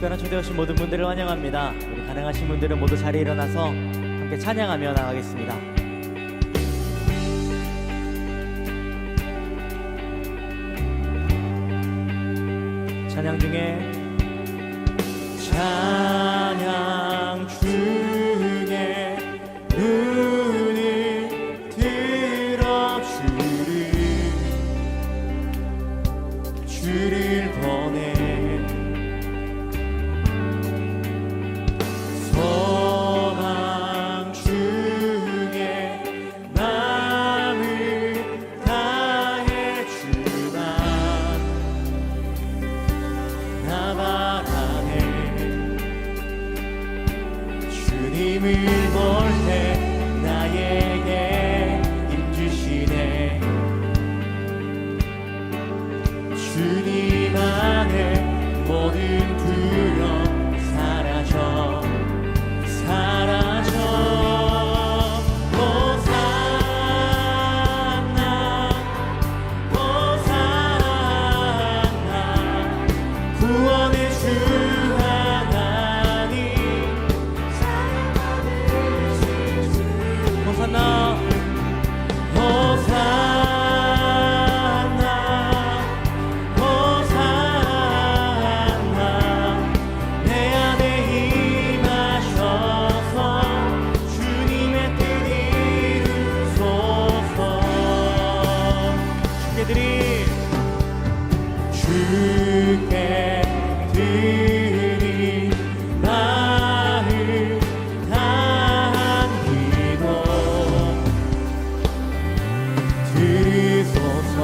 특별한 초대 오신 모든 분들을 환영합니다. 우리 가능하신 분들은 모두 자리에 일어나서 함께 찬양하며 나가겠습니다. 찬양 중에 찬양 중에 눈을 들어 주를 보내 소망 중에 마음을 다해 주나 나 바라네 주님을 볼 때 나에게 힘주시네 주님 안에 모든 두려움 사라져 호산나 호산나 구원의 주 하나님 호산나 호산나 호산나 내 안에 임하셔서 주님의 뜻 이루소서 주께 드린 마음 다한 기도 들으소서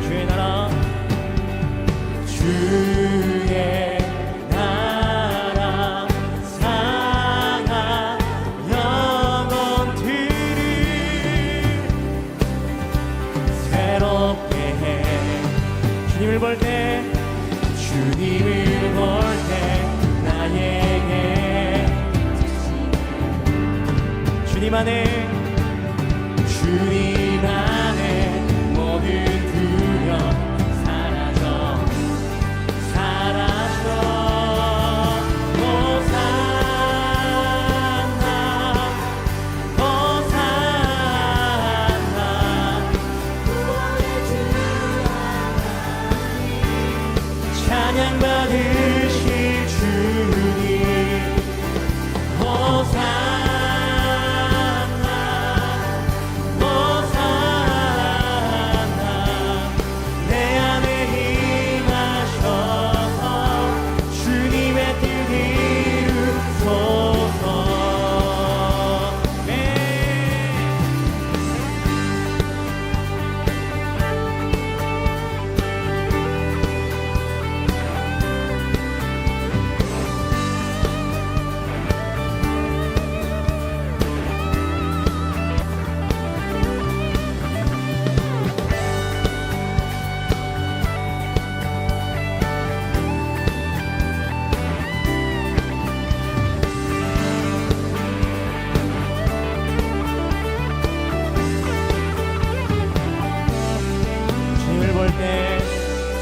주의 나라 주의 나라 상한 영혼들을 새롭게 해 주님을 볼 때 나에게 주님 안에 모든 두려움 사라져 호산나 호산나 구원의 주 찬양 받으실 주님 호산나 호산나 내 안에 임하셔서 주님의 뜻 이루소서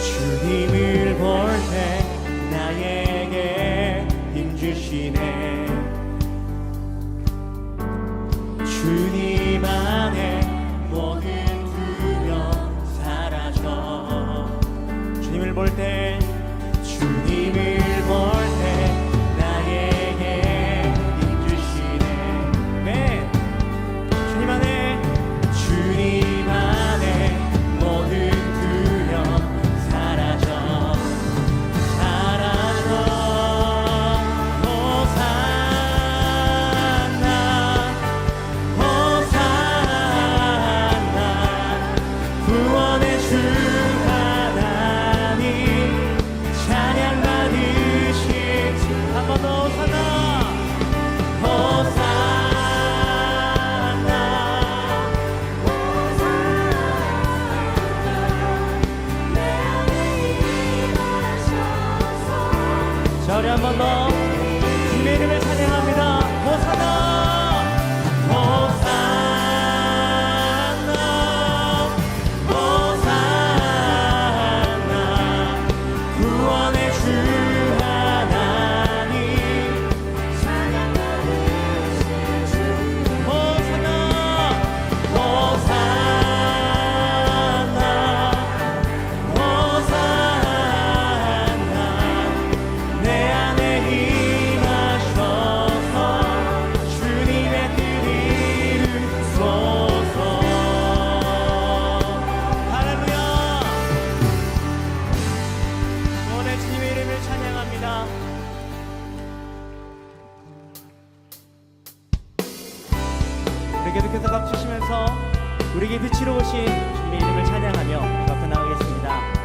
주님을 볼 때 나에게 힘주시네 주님 안에 모든 두려움 사라져 주님을 볼 때 나에게 힘주시네 주님 안에 모든 두려움 사라져 호산나 호산나 계속해서 박수치면서 우리에게 빛으로 오신 주님의 이름을 찬양하며 앞으로 나가겠습니다.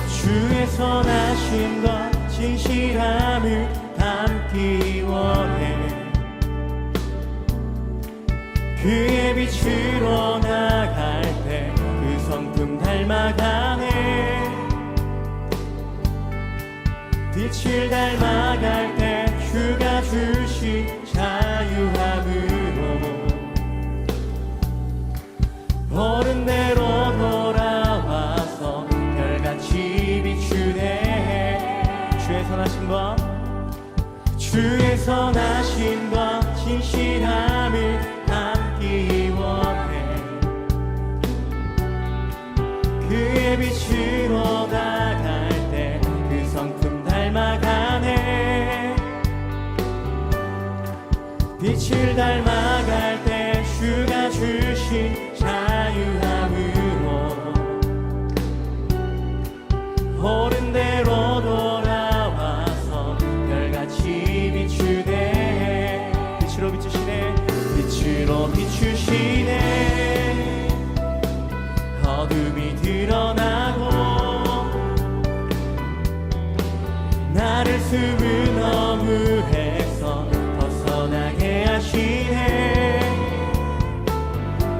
주의 선하심과 진실함을 담기 원해. 그의 빛으로 나갈 때 그 성품 닮아가네. 빛을 닮아갈 때 주가 주신 자유함으로 어른대로 돌아와서 별같이 비추네. 주의 선하심과 진실함을 담기 원해. 그의 빛으로 나갈 때 그 성품 닮아가네. 빛을 닮아갈 때 주가 주신 자유함으로 옳은대로 돌아와서 별같이 비추네. 빛으로 비추시네. 빛으로 비추시네. 어둠이 드러나고 나를 숨은 어물에서 벗어나게 하시네.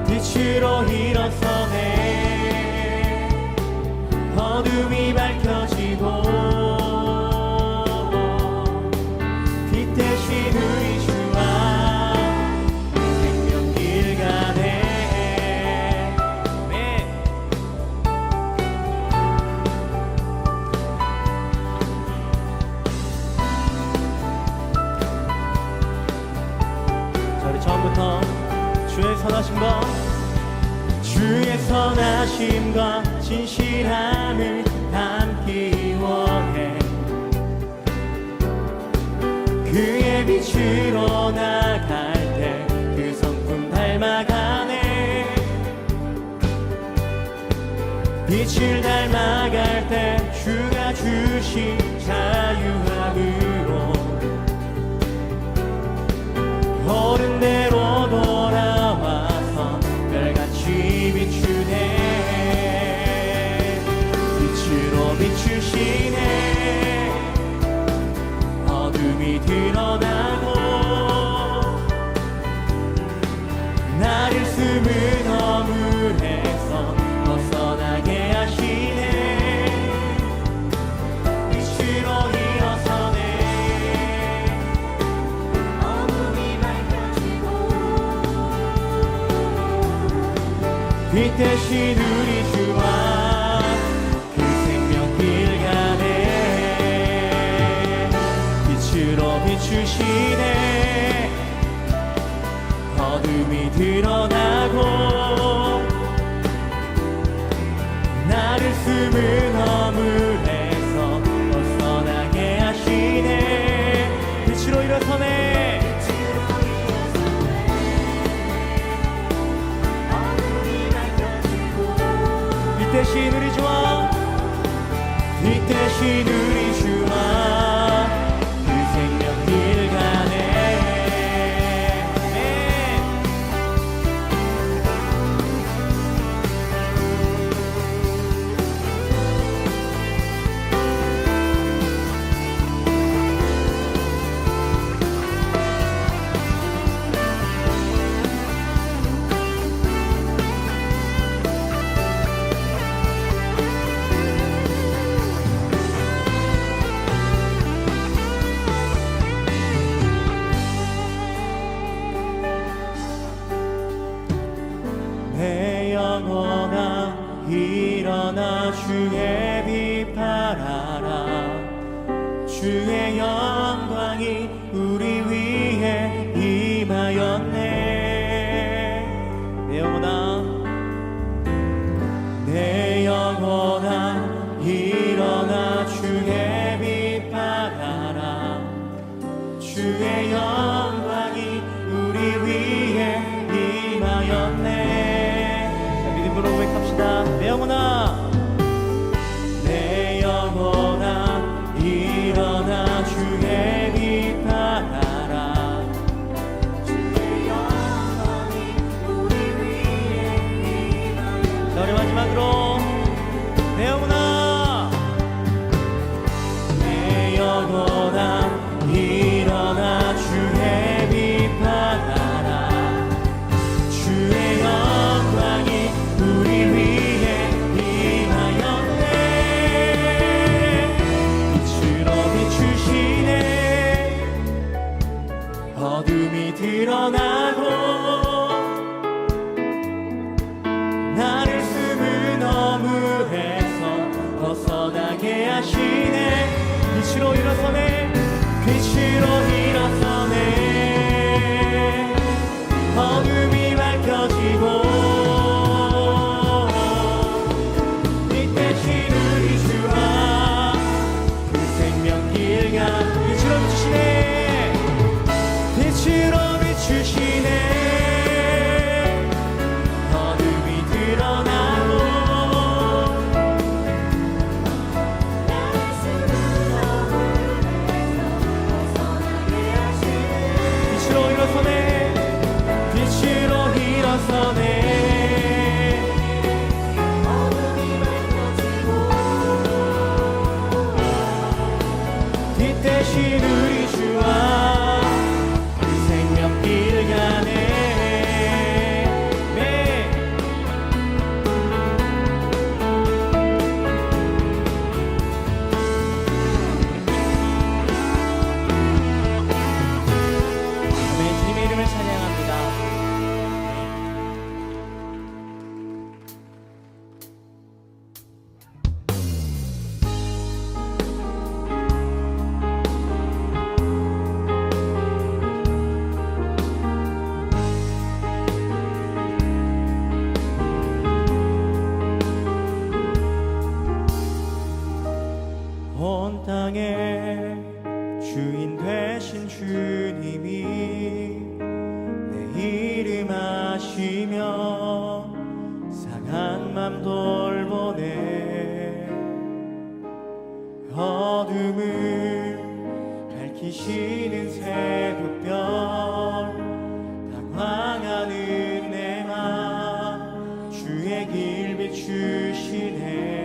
빛으로 일어서네. 어둠이 밝혀지고 빛 대신 우리 주와 생명길 가네. 아멘. 자, 우리 처음부터 주의 선하심과 진실함을 담기 원해. 그의 빛으로 나갈 때 그 성품 닮아가네. 빛을 닮아갈 때 주가 주신 자유함으로 옳은대로 돌아와서 별같이 비추네. 빛으로 비추시네. 어둠이 드러나고 나를 숨은 어물에서 벗어나게 하시네. 빛으로 일어서네. 어둠이 밝혀지고 빛 대신 우리 주와 그 생명길 가네. 빛으로 비추시네. 어둠이 드러나고 나를 숨은 어물에서 벗어나게 하시네. 빛으로 일어서네. 빛 대신 우리 주와 빛 대신 우리 주와 그 생명길 가네. 내 영혼아 일어나 주의 빛 발하라. 주의 영광이 우리 위에 임하였네. 내 영혼아 일어나 주의 빛 발하라. 주의 영광이 우리 위에 임하였네. 믿음으로 고백합시다. 내 영혼아 내 어둠을 밝히시는 새벽별 당황하는 내 맘 주의 길 비추시네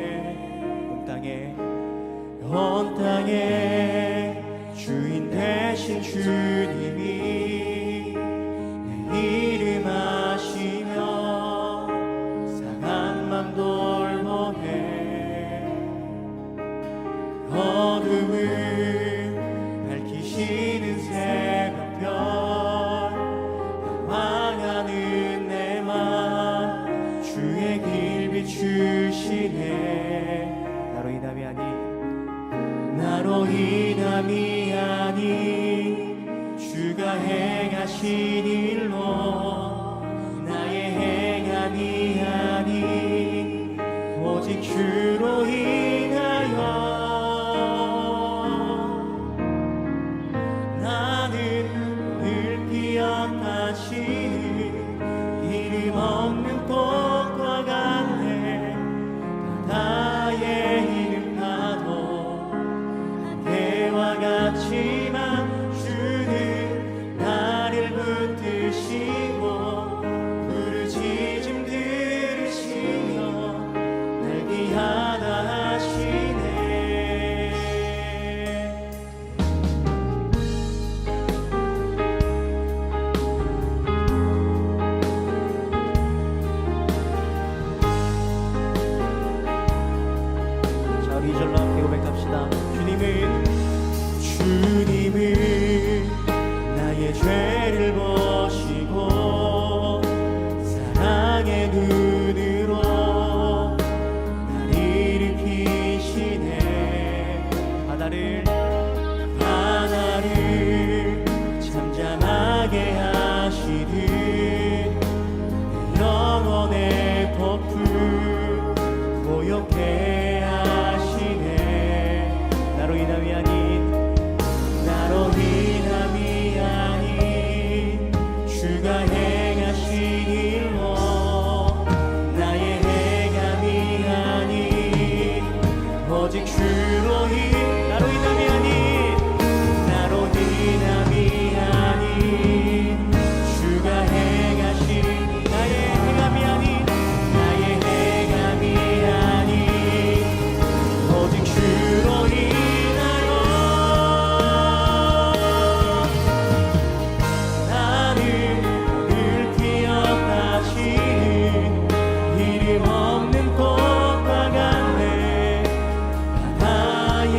온 땅에 주인 되신 주님이 내 이름 아시며 상한 맘 돌보네 어둠을 밝히시는 새벽별 방황하는 내 맘 주의 길 비추시네 나로 인함이 아닌 주가 행하신 일로 나의 행함이 아닌 오직 주로 인하여 나는 늘 피었다시는 이름 없는 꽃과 같네 바다의 이름 파도 안개와 같지만 주는 나를 붙드시고 부르짖음 들으시며 날 귀하다 하시네 자, 우리 2절로 함께 고백합시다. 주님은 나의 죄를 보시고 사랑의 눈으로 날 일으키시네 바다를 잠잠하게 하시듯 내 영혼의 폭풍 고요케 하시네 나로 인함이 아닌 주가 행하신 일로 나의 행함이 아닌 오직 주로 나로 인함이 아닌 주가 행하신 나의 행함이 아닌 오직 주로 이름 없는 꽃과 같네 바다의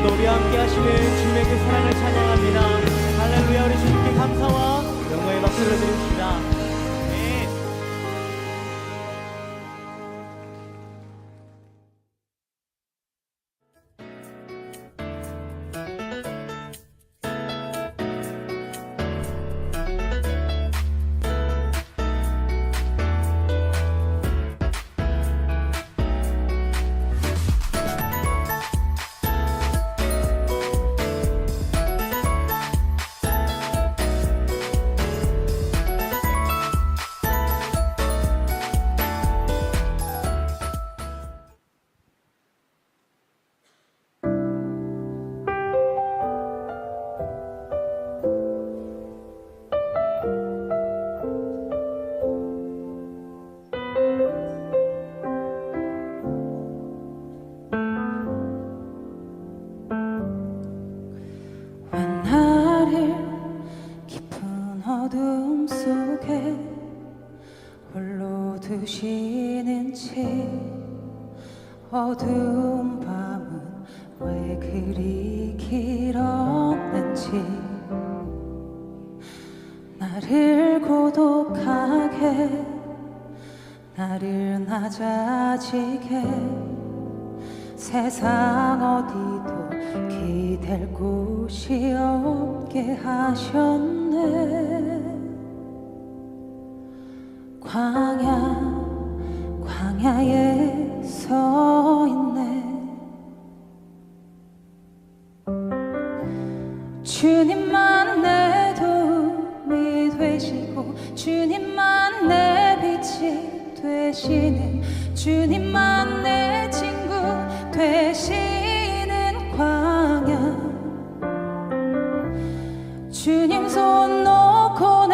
오늘도 우리와 함께 하시는 주님의 그 사랑을 찬양합니다. 할렐루야. 우리 주님께 감사와 영광의 박수를 드립시다. 네. 두시는지 어두운 밤은 왜 그리 길었는지 나를 고독하게 나를 낮아지게 세상 어디도 기댈 곳이 없게 하셨네. 광야에 서 있네. 주님만 내 도움이 되시고 주님만 내 빛이 되시는 주님만 내 친구 되시는 광야. 주님 손 놓고는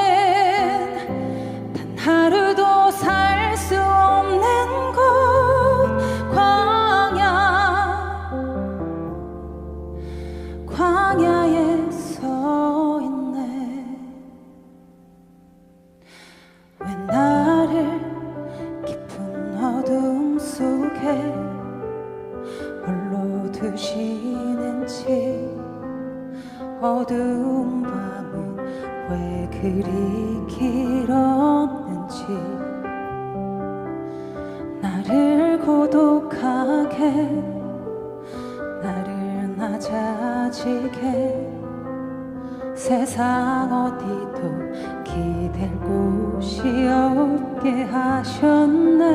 단 하루도 살 수 없는 곳 광야에 서 있네. 왜 나를 깊은 어둠 속에 홀로 두시는지 어두운 밤은 왜 그리 길었는지 나를 고독하게 나를 낮아지게 세상 어디도 기댈 곳이 없게 하셨네.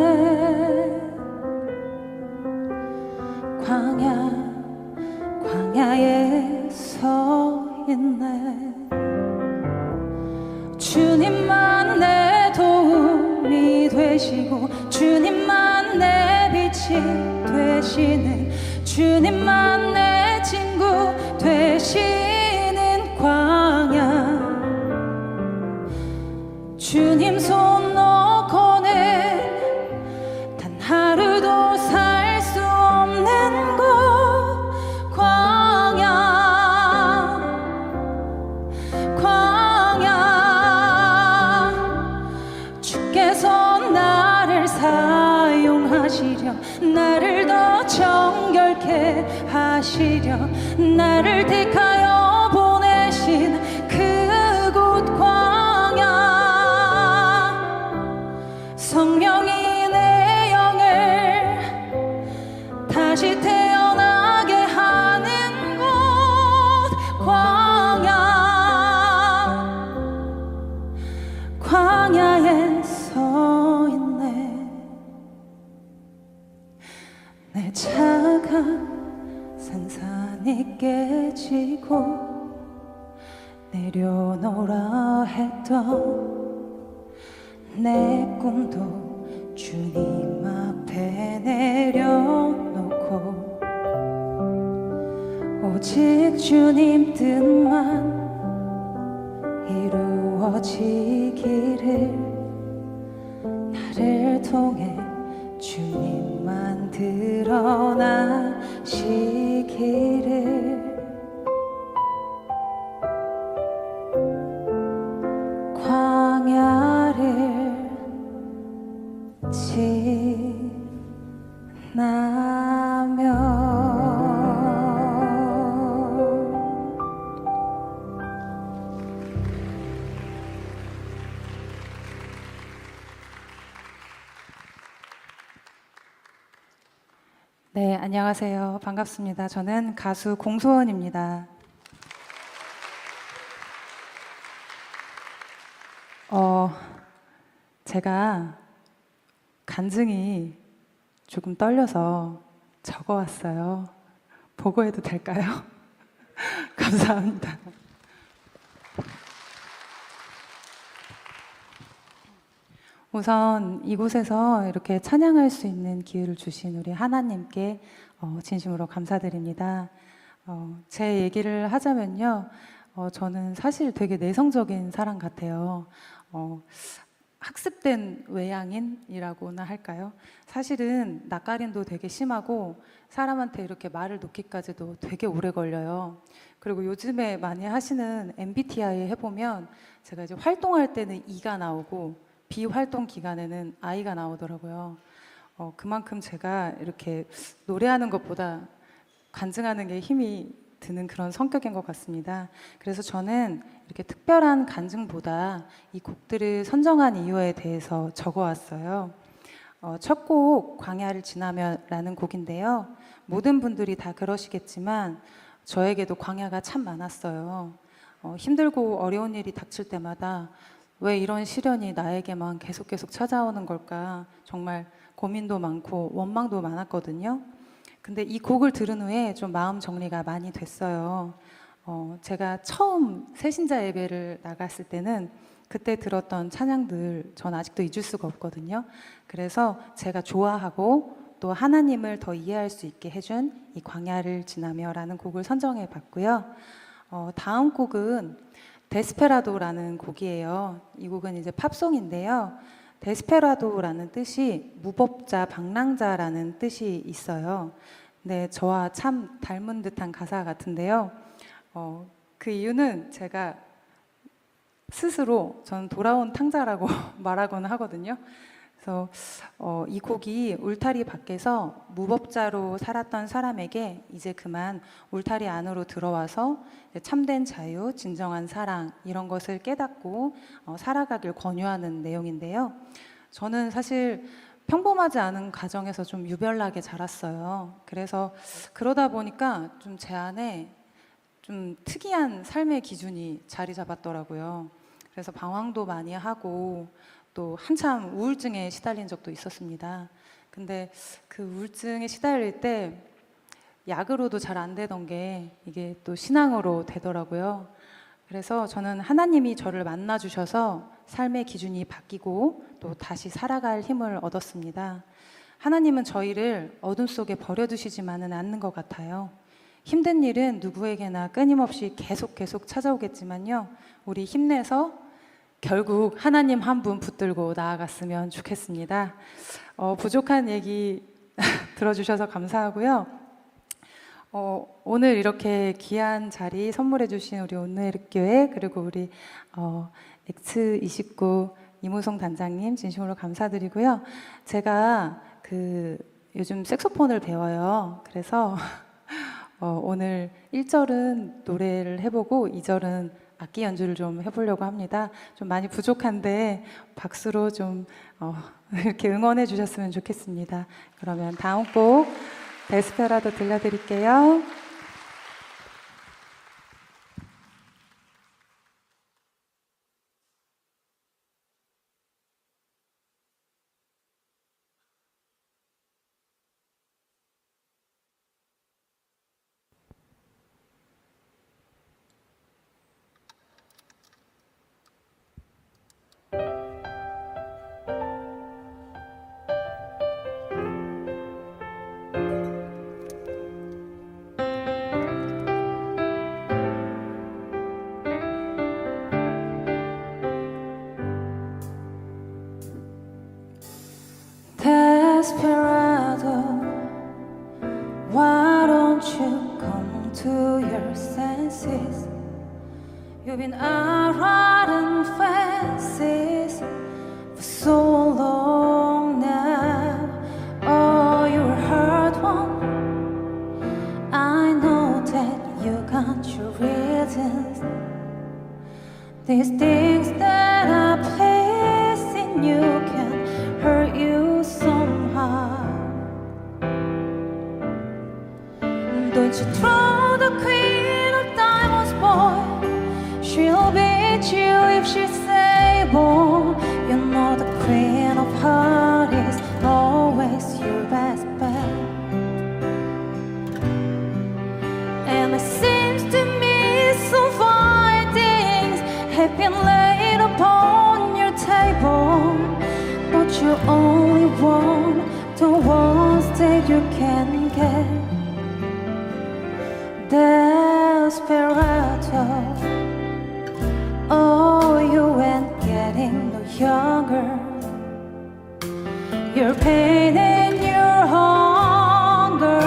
광야에 서 있네. 주님만 내 도움이 되시고 주님만 내 빛이 되시는 주님만 내 친구 되시는 광야. 주님 손 놓고는 단 하루도 살 수 없는 곳 광야. 주께서 나를 사용하시려 나를 더 정결케 하시려 나를 택하여 보내신 그곳 광야. 성령이 내 영을 다시 태어나게 하는 곳 광야에 서 있네. 내 차가 산산이 깨지고 내려놓으라 했던 내 꿈도 주님 앞에 내려놓고 오직 주님 뜻만 이루어지기를 나를 통해 주님만 드러나시기를. 광야를 지나며 안녕하세요. 반갑습니다. 저는 가수 공소원입니다. 제가 간증이 조금 떨려서 적어왔어요. 보고해도 될까요? 감사합니다. 우선 이곳에서 이렇게 찬양할 수 있는 기회를 주신 우리 하나님께 진심으로 감사드립니다. 제 얘기를 하자면요. 저는 사실 되게 내성적인 사람 같아요. 학습된 외향인이라고나 할까요? 사실은 낯가림도 되게 심하고 사람한테 이렇게 말을 놓기까지도 되게 오래 걸려요. 그리고 요즘에 많이 하시는 MBTI 해보면 제가 이제 활동할 때는 E가 나오고 비활동 기간에는 I가 나오더라고요. 그만큼 제가 이렇게 노래하는 것보다 간증하는 게 힘이 드는 그런 성격인 것 같습니다. 그래서 저는 이렇게 특별한 간증보다 이 곡들을 선정한 이유에 대해서 적어왔어요. 첫 곡 광야를 지나며라는 곡인데요. 모든 분들이 다 그러시겠지만 저에게도 광야가 참 많았어요. 힘들고 어려운 일이 닥칠 때마다 왜 이런 시련이 나에게만 계속 찾아오는 걸까? 정말 고민도 많고 원망도 많았거든요. 근데 이 곡을 들은 후에 좀 마음 정리가 많이 됐어요. 제가 처음 새신자 예배를 나갔을 때는 그때 들었던 찬양들 전 아직도 잊을 수가 없거든요. 그래서 제가 좋아하고 또 하나님을 더 이해할 수 있게 해준 이 광야를 지나며라는 곡을 선정해 봤고요. 다음 곡은 데스페라도라는 곡이에요. 이 곡은 이제 팝송인데요. 데스페라도라는 뜻이 무법자, 방랑자라는 뜻이 있어요. 근데 저와 참 닮은 듯한 가사 같은데요. 그 이유는 제가 스스로 저는 돌아온 탕자라고 말하곤 하거든요. 그래서 이 곡이 울타리 밖에서 무법자로 살았던 사람에게 이제 그만 울타리 안으로 들어와서 참된 자유, 진정한 사랑 이런 것을 깨닫고 살아가길 권유하는 내용인데요. 저는 사실 평범하지 않은 가정에서 좀 유별나게 자랐어요. 그래서 그러다 보니까 좀 제 안에 좀 특이한 삶의 기준이 자리 잡았더라고요. 그래서 방황도 많이 하고 또 한참 우울증에 시달린 적도 있었습니다. 근데 그 우울증에 시달릴 때 약으로도 잘 안 되던 게 이게 또 신앙으로 되더라고요. 그래서 저는 하나님이 저를 만나 주셔서 삶의 기준이 바뀌고 또 다시 살아갈 힘을 얻었습니다. 하나님은 저희를 어둠 속에 버려두시지만은 않는 것 같아요. 힘든 일은 누구에게나 끊임없이 계속 찾아오겠지만요. 우리 힘내서 결국 하나님 한 분 붙들고 나아갔으면 좋겠습니다. 부족한 얘기 들어주셔서 감사하고요. 오늘 이렇게 귀한 자리 선물해 주신 우리 온누리교회 그리고 우리 X29 이무송 단장님 진심으로 감사드리고요. 제가 요즘 색소폰을 배워요. 그래서 오늘 1절은 노래를 해보고 2절은 악기 연주를 좀 해보려고 합니다. 좀 많이 부족한데 박수로 좀 이렇게 응원해 주셨으면 좋겠습니다. 그러면 다음 곡 데스페라도 들려드릴게요. Desperado, why don't you come to your senses? You've been out riding fences for so long now. Oh, you're a hurt one. I know that you got your reasons. These things that are pleasing you can hurt you somehow. Don't you throw the queen of diamonds, boy. She'll beat you if she's able. You know the queen of hearts is always your best bet. And it seems to me so fine things have been laid upon your table, but you only want the ones that you can get. Desperado, oh, you ain't getting no younger. Your pain and your hunger,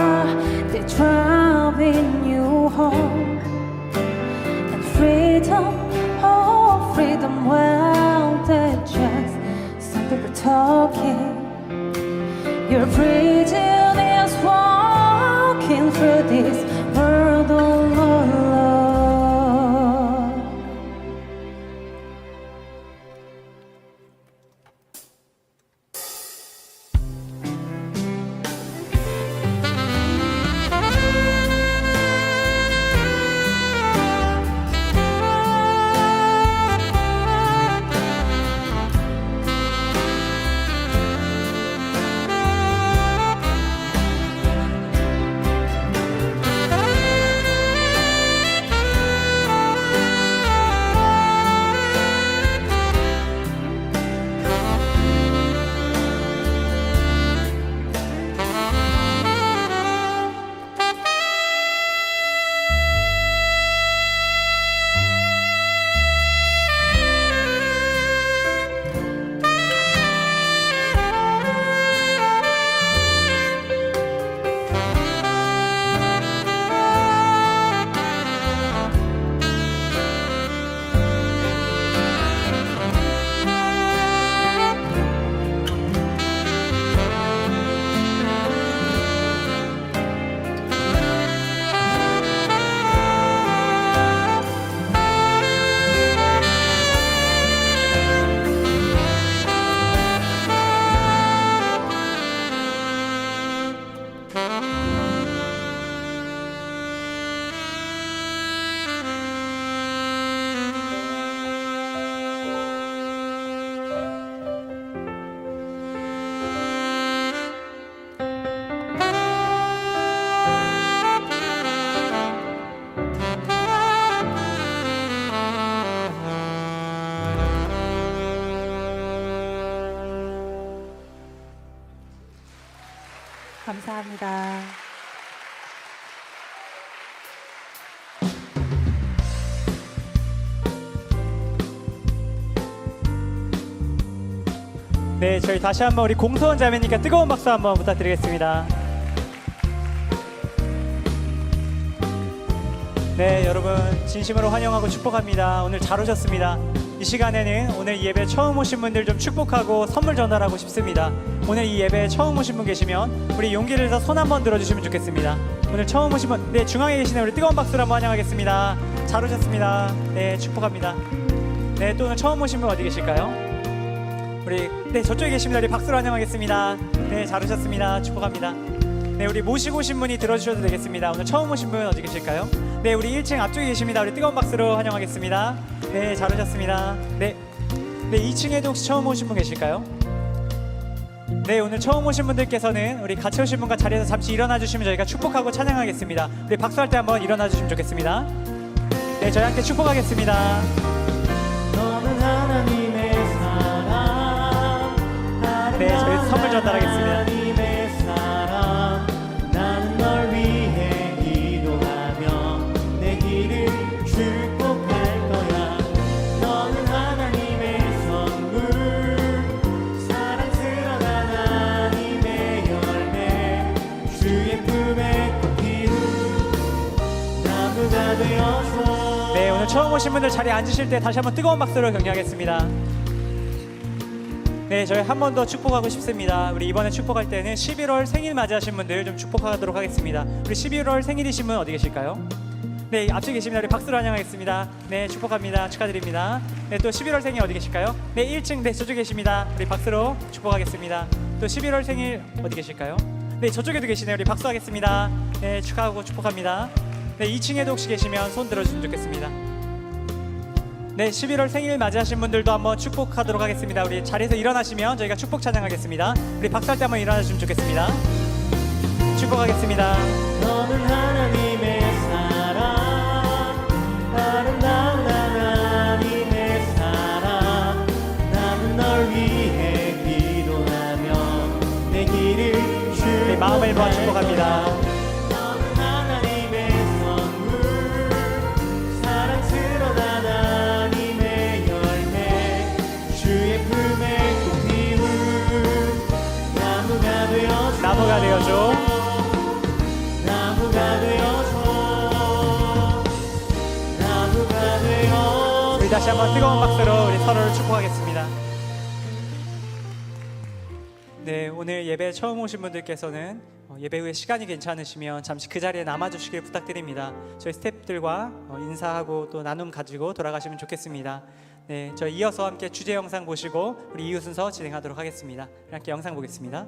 they driving you home. And freedom, oh freedom, well, they're just some people talking. Your freedom is walking through this world alone. 감사합니다. 네, 저희 다시 한번 우리 공소원 자매님께 뜨거운 박수 한번 부탁드리겠습니다. 네, 여러분 진심으로 환영하고 축복합니다. 오늘 잘 오셨습니다. 이 시간에는 오늘 이 예배 처음 오신 분들 좀 축복하고 선물 전달하고 싶습니다. 오늘 이 예배에 처음 오신 분 계시면 우리 용기를 내서 손 한번 들어주시면 좋겠습니다. 오늘 처음 오신 분, 네, 중앙에 계시는 우리 뜨거운 박수로 한번 환영하겠습니다. 잘 오셨습니다. 네, 축복합니다. 네, 또 오늘 처음 오신 분 어디 계실까요? 우리, 네, 저쪽에 계십니다. 우리 박수로 환영하겠습니다. 네, 잘 오셨습니다. 축복합니다. 네, 우리 모시고 오신 분이 들어주셔도 되겠습니다. 오늘 처음 오신 분 어디 계실까요? 네, 우리 1층 앞쪽에 계십니다. 우리 뜨거운 박수로 환영하겠습니다. 네, 잘 오셨습니다. 네, 2층에도 혹시 처음 오신 분 계실까요? 네, 오늘 처음 오신 분들께서는 우리 같이 오신 분과 자리에서 잠시 일어나 주시면 저희가 축복하고 찬양하겠습니다. 우리 박수할 때 한번 일어나 주시면 좋겠습니다. 네, 저희 함께 축복하겠습니다. 너는 하나님의 사랑. 네, 저희 선물 전달하겠습니다. 하나님의 사랑. 나는 널 위해 기도하며 내 길을 축복할 거야. 너는 하나님의 선물, 사랑스러운 하나님의 열매, 주의 품에 꽃피운 나무가 되어줘. 네, 오늘 처음 오신 분들 자리에 앉으실 때 다시 한번 뜨거운 박수로 격려하겠습니다. 네, 저희 한 번 더 축복하고 싶습니다. 우리 이번에 축복할 때는 11월 생일 맞이하신 분들 좀 축복하도록 하겠습니다. 우리 11월 생일이신 분 어디 계실까요? 네, 앞쪽에 계십니다. 우리 박수로 환영하겠습니다. 네, 축복합니다. 축하드립니다. 네, 또 11월 생일 어디 계실까요? 네, 1층, 네, 저쪽에 계십니다. 우리 박수로 축복하겠습니다. 또 11월 생일 어디 계실까요? 네, 저쪽에도 계시네요. 우리 박수하겠습니다. 네, 축하하고 축복합니다. 네, 2층에도 혹시 계시면 손 들어주시면 좋겠습니다. 네, 11월 생일 맞이하신 분들도 한번 축복하도록 하겠습니다. 우리 자리에서 일어나시면 저희가 축복 찬양하겠습니다. 우리 박수할 때 한번 일어나주시면 좋겠습니다. 축복하겠습니다. 너는 하나님의 사랑, 아름다운 하나님의 사랑. 나는 널 위해 기도하며 내 길을 네, 마음을 모아 축복합니다. 너는 하나님의 선물, 사랑스러운 하나님의 열매, 주의 품에 꽃 피운 나무가 되어줘. 나무가 되어줘. 나무가 되어줘. 나무가 되어줘. 우리 다시 한번 뜨거운 박수로 우리 서로를 축복하겠습니다. 네, 오늘 예배 처음 오신 분들께서는 예배 후에 시간이 괜찮으시면 잠시 그 자리에 남아주시길 부탁드립니다. 저희 스태프들과 인사하고 또 나눔 가지고 돌아가시면 좋겠습니다. 네, 저희 이어서 함께 주제 영상 보시고 우리 이후 순서 진행하도록 하겠습니다. 함께 영상 보겠습니다.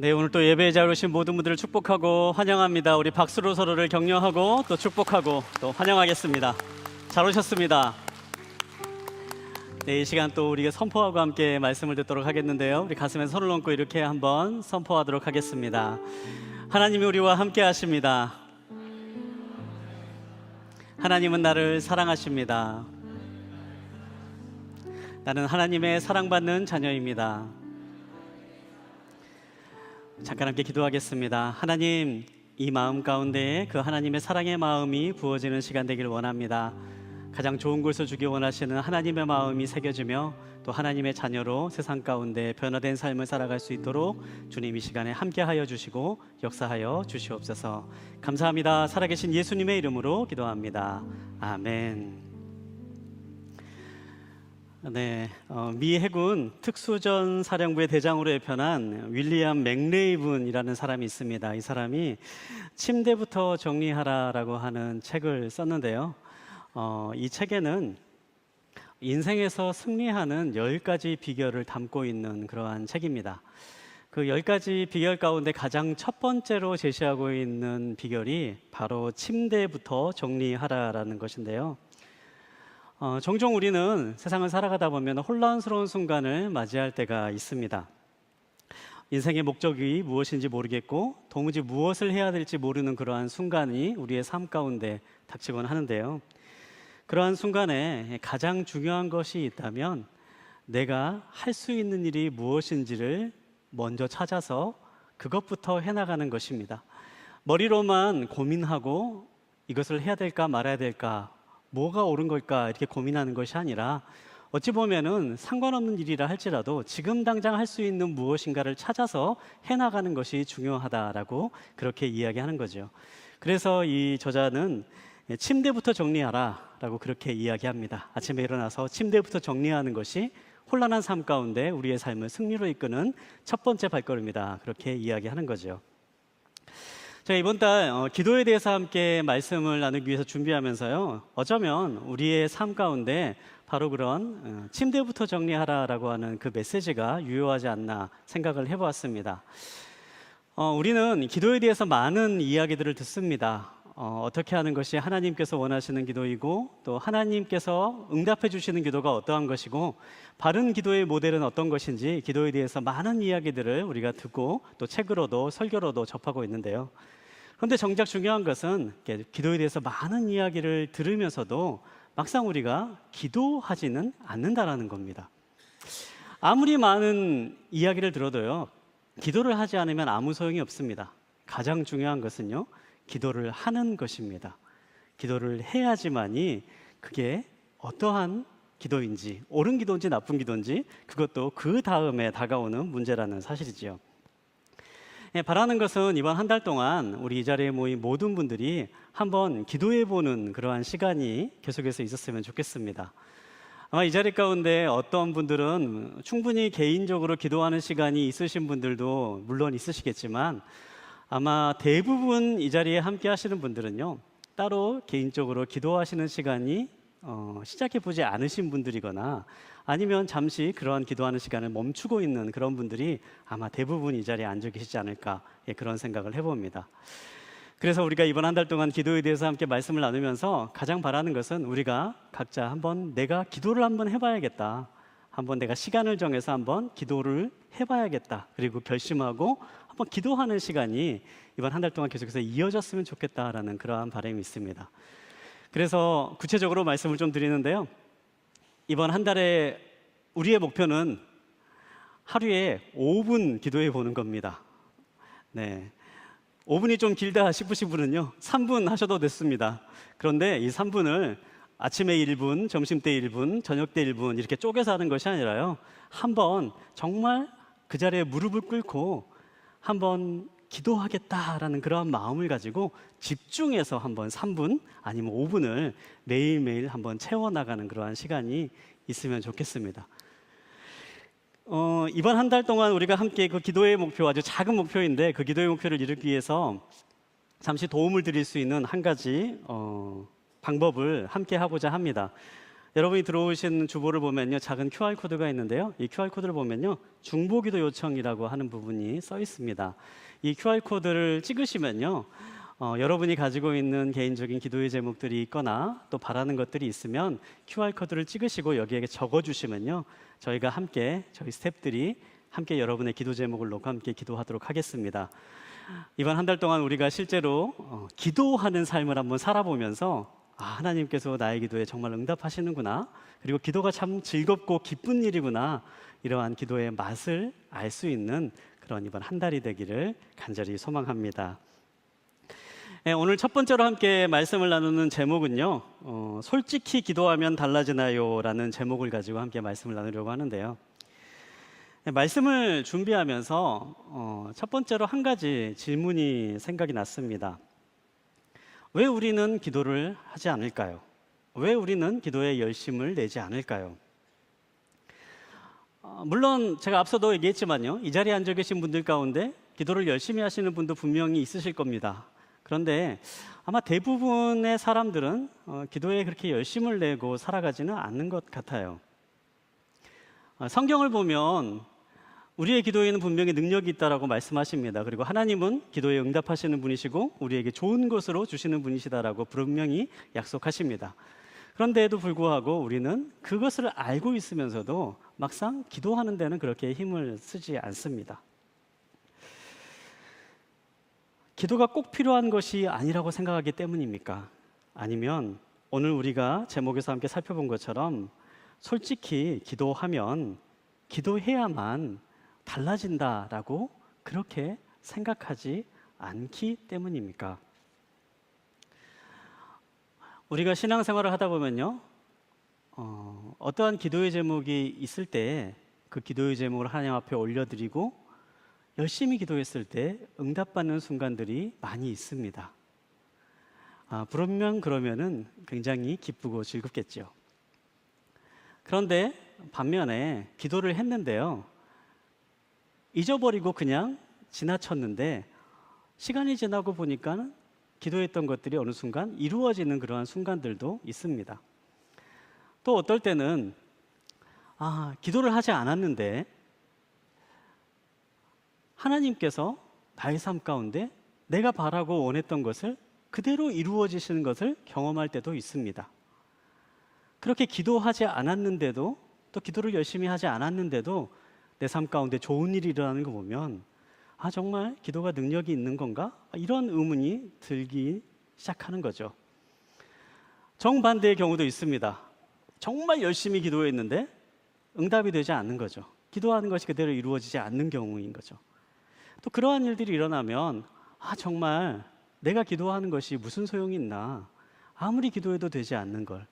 네, 오늘 또 예배에 잘 오신 모든 분들을 축복하고 환영합니다. 우리 박수로 서로를 격려하고 또 축복하고 또 환영하겠습니다. 잘 오셨습니다. 네, 이 시간 또 우리가 선포하고 함께 말씀을 듣도록 하겠는데요. 우리 가슴에 손을 얹고 이렇게 한번 선포하도록 하겠습니다. 하나님이 우리와 함께 하십니다. 하나님은 나를 사랑하십니다. 나는 하나님의 사랑받는 자녀입니다. 잠깐 함께 기도하겠습니다. 하나님, 이 마음 가운데에 그 하나님의 사랑의 마음이 부어지는 시간 되기를 원합니다. 가장 좋은 것을 주기 원하시는 하나님의 마음이 새겨지며 또 하나님의 자녀로 세상 가운데 변화된 삶을 살아갈 수 있도록 주님 이 시간에 함께하여 주시고 역사하여 주시옵소서. 감사합니다. 살아계신 예수님의 이름으로 기도합니다. 아멘. 네, 미 해군 특수전 사령부의 대장으로 예편한 윌리엄 맥레이븐이라는 사람이 있습니다. 이 사람이 침대부터 정리하라라고 하는 책을 썼는데요. 이 책에는 인생에서 승리하는 10가지 비결을 담고 있는 그러한 책입니다. 그 10가지 비결 가운데 가장 첫 번째로 제시하고 있는 비결이 바로 침대부터 정리하라라는 것인데요. 종종 우리는 세상을 살아가다 보면 혼란스러운 순간을 맞이할 때가 있습니다. 인생의 목적이 무엇인지 모르겠고 도무지 무엇을 해야 될지 모르는 그러한 순간이 우리의 삶 가운데 닥치곤 하는데요. 그러한 순간에 가장 중요한 것이 있다면 내가 할 수 있는 일이 무엇인지를 먼저 찾아서 그것부터 해나가는 것입니다. 머리로만 고민하고 이것을 해야 될까 말아야 될까, 뭐가 옳은 걸까 이렇게 고민하는 것이 아니라 어찌 보면은 상관없는 일이라 할지라도 지금 당장 할 수 있는 무엇인가를 찾아서 해나가는 것이 중요하다라고 그렇게 이야기하는 거죠. 그래서 이 저자는 침대부터 정리하라 라고 그렇게 이야기합니다. 아침에 일어나서 침대부터 정리하는 것이 혼란한 삶 가운데 우리의 삶을 승리로 이끄는 첫 번째 발걸음이다, 그렇게 이야기하는 거죠. 제가 이번 달 기도에 대해서 함께 말씀을 나누기 위해서 준비하면서요, 어쩌면 우리의 삶 가운데 바로 그런 침대부터 정리하라라고 하는 그 메시지가 유효하지 않나 생각을 해보았습니다. 우리는 기도에 대해서 많은 이야기들을 듣습니다. 어떻게 하는 것이 하나님께서 원하시는 기도이고 또 하나님께서 응답해 주시는 기도가 어떠한 것이고 바른 기도의 모델은 어떤 것인지 기도에 대해서 많은 이야기들을 우리가 듣고 또 책으로도 설교로도 접하고 있는데요. 그런데 정작 중요한 것은 이렇게 기도에 대해서 많은 이야기를 들으면서도 막상 우리가 기도하지는 않는다라는 겁니다. 아무리 많은 이야기를 들어도요, 기도를 하지 않으면 아무 소용이 없습니다. 가장 중요한 것은요, 기도를 하는 것입니다. 기도를 해야지만이 그게 어떠한 기도인지, 옳은 기도인지 나쁜 기도인지, 그것도 그 다음에 다가오는 문제라는 사실이지요. 바라는 것은 이번 한 달 동안 우리 이 자리에 모인 모든 분들이 한번 기도해보는 그러한 시간이 계속해서 있었으면 좋겠습니다. 아마 이 자리 가운데 어떤 분들은 충분히 개인적으로 기도하는 시간이 있으신 분들도 물론 있으시겠지만, 아마 대부분 이 자리에 함께 하시는 분들은요, 따로 개인적으로 기도하시는 시간이 시작해보지 않으신 분들이거나, 아니면 잠시 그러한 기도하는 시간을 멈추고 있는 그런 분들이 아마 대부분 이 자리에 앉아 계시지 않을까, 그런 생각을 해봅니다. 그래서 우리가 이번 한 달 동안 기도에 대해서 함께 말씀을 나누면서 가장 바라는 것은 우리가 각자 한번 내가 기도를 한번 해봐야겠다, 한번 내가 시간을 정해서 한번 기도를 해봐야겠다, 그리고 결심하고 한번 기도하는 시간이 이번 한 달 동안 계속해서 이어졌으면 좋겠다라는 그러한 바람이 있습니다. 그래서 구체적으로 말씀을 좀 드리는데요, 이번 한 달에 우리의 목표는 하루에 5분 기도해 보는 겁니다. 네, 5분이 좀 길다 싶으신 분은요, 3분 하셔도 됐습니다. 그런데 이 3분을 아침에 1분, 점심 때 1분, 저녁 때 1분 이렇게 쪼개서 하는 것이 아니라요, 한번 정말 그 자리에 무릎을 꿇고 한번 기도하겠다라는 그러한 마음을 가지고 집중해서 한번 3분 아니면 5분을 매일매일 한번 채워나가는 그러한 시간이 있으면 좋겠습니다. 이번 한 달 동안 우리가 함께 그 기도의 목표, 아주 작은 목표인데 그 기도의 목표를 이루기 위해서 잠시 도움을 드릴 수 있는 한 가지 방법을 함께 하고자 합니다. 여러분이 들어오신 주보를 보면요, 작은 QR코드가 있는데요, 이 QR코드를 보면요, 중보기도 요청이라고 하는 부분이 써 있습니다. 이 QR코드를 찍으시면요, 여러분이 가지고 있는 개인적인 기도의 제목들이 있거나 또 바라는 것들이 있으면 QR코드를 찍으시고 여기에 적어주시면요, 저희가 함께, 저희 스태프들이 함께 여러분의 기도 제목을 놓고 함께 기도하도록 하겠습니다. 이번 한 달 동안 우리가 실제로 기도하는 삶을 한번 살아보면서 하나님께서 나의 기도에 정말 응답하시는구나, 그리고 기도가 참 즐겁고 기쁜 일이구나, 이러한 기도의 맛을 알 수 있는 그런 이번 한 달이 되기를 간절히 소망합니다. 오늘 첫 번째로 함께 말씀을 나누는 제목은요, 솔직히 기도하면 달라지나요? 라는 제목을 가지고 함께 말씀을 나누려고 하는데요, 말씀을 준비하면서 첫 번째로 한 가지 질문이 생각이 났습니다. 왜 우리는 기도를 하지 않을까요? 왜 우리는 기도에 열심을 내지 않을까요? 물론 제가 앞서도 얘기했지만요, 이 자리에 앉아 계신 분들 가운데 기도를 열심히 하시는 분도 분명히 있으실 겁니다. 그런데 아마 대부분의 사람들은 기도에 그렇게 열심을 내고 살아가지는 않는 것 같아요. 성경을 보면 우리의 기도에는 분명히 능력이 있다라고 말씀하십니다. 그리고 하나님은 기도에 응답하시는 분이시고 우리에게 좋은 것으로 주시는 분이시다라고 분명히 약속하십니다. 그런데에도 불구하고 우리는 그것을 알고 있으면서도 막상 기도하는 데는 그렇게 힘을 쓰지 않습니다. 기도가 꼭 필요한 것이 아니라고 생각하기 때문입니까? 아니면 오늘 우리가 제목에서 함께 살펴본 것처럼 솔직히 기도하면 기도해야만 달라진다라고 그렇게 생각하지 않기 때문입니까? 우리가 신앙생활을 하다 보면요, 어떠한 기도의 제목이 있을 때 그 기도의 제목을 하나님 앞에 올려드리고 열심히 기도했을 때 응답받는 순간들이 많이 있습니다. 분명 그러면은 굉장히 기쁘고 즐겁겠죠. 그런데 반면에 기도를 했는데요, 잊어버리고 그냥 지나쳤는데 시간이 지나고 보니까 기도했던 것들이 어느 순간 이루어지는 그러한 순간들도 있습니다. 또 어떨 때는 기도를 하지 않았는데 하나님께서 나의 삶 가운데 내가 바라고 원했던 것을 그대로 이루어지시는 것을 경험할 때도 있습니다. 그렇게 기도하지 않았는데도, 또 기도를 열심히 하지 않았는데도 내 삶 가운데 좋은 일이 일어나는 거 보면 아, 정말 기도가 능력이 있는 건가? 이런 의문이 들기 시작하는 거죠. 정반대의 경우도 있습니다. 정말 열심히 기도했는데 응답이 되지 않는 거죠. 기도하는 것이 그대로 이루어지지 않는 경우인 거죠. 또 그러한 일들이 일어나면 아, 정말 내가 기도하는 것이 무슨 소용이 있나? 아무리 기도해도 되지 않는 걸.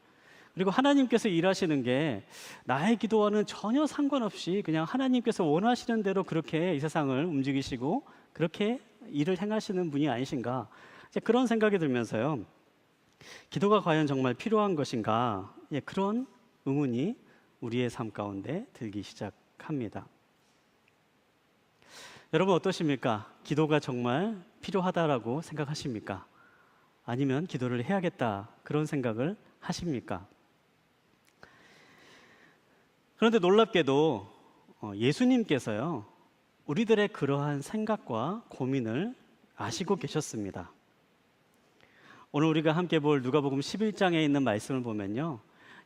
그리고 하나님께서 일하시는 게 나의 기도와는 전혀 상관없이 그냥 하나님께서 원하시는 대로 그렇게 이 세상을 움직이시고 그렇게 일을 행하시는 분이 아니신가? 이제 그런 생각이 들면서요. 기도가 과연 정말 필요한 것인가? 예, 그런 의문이 우리의 삶 가운데 들기 시작합니다. 여러분 어떠십니까? 기도가 정말 필요하다라고 생각하십니까? 아니면 기도를 해야겠다 그런 생각을 하십니까? 그런데 놀랍게도 예수님께서요, 우리들의 그러한 생각과 고민을 아시고 계셨습니다. 오늘 우리가 함께 볼 누가복음 11장에 있는 말씀을 보면요,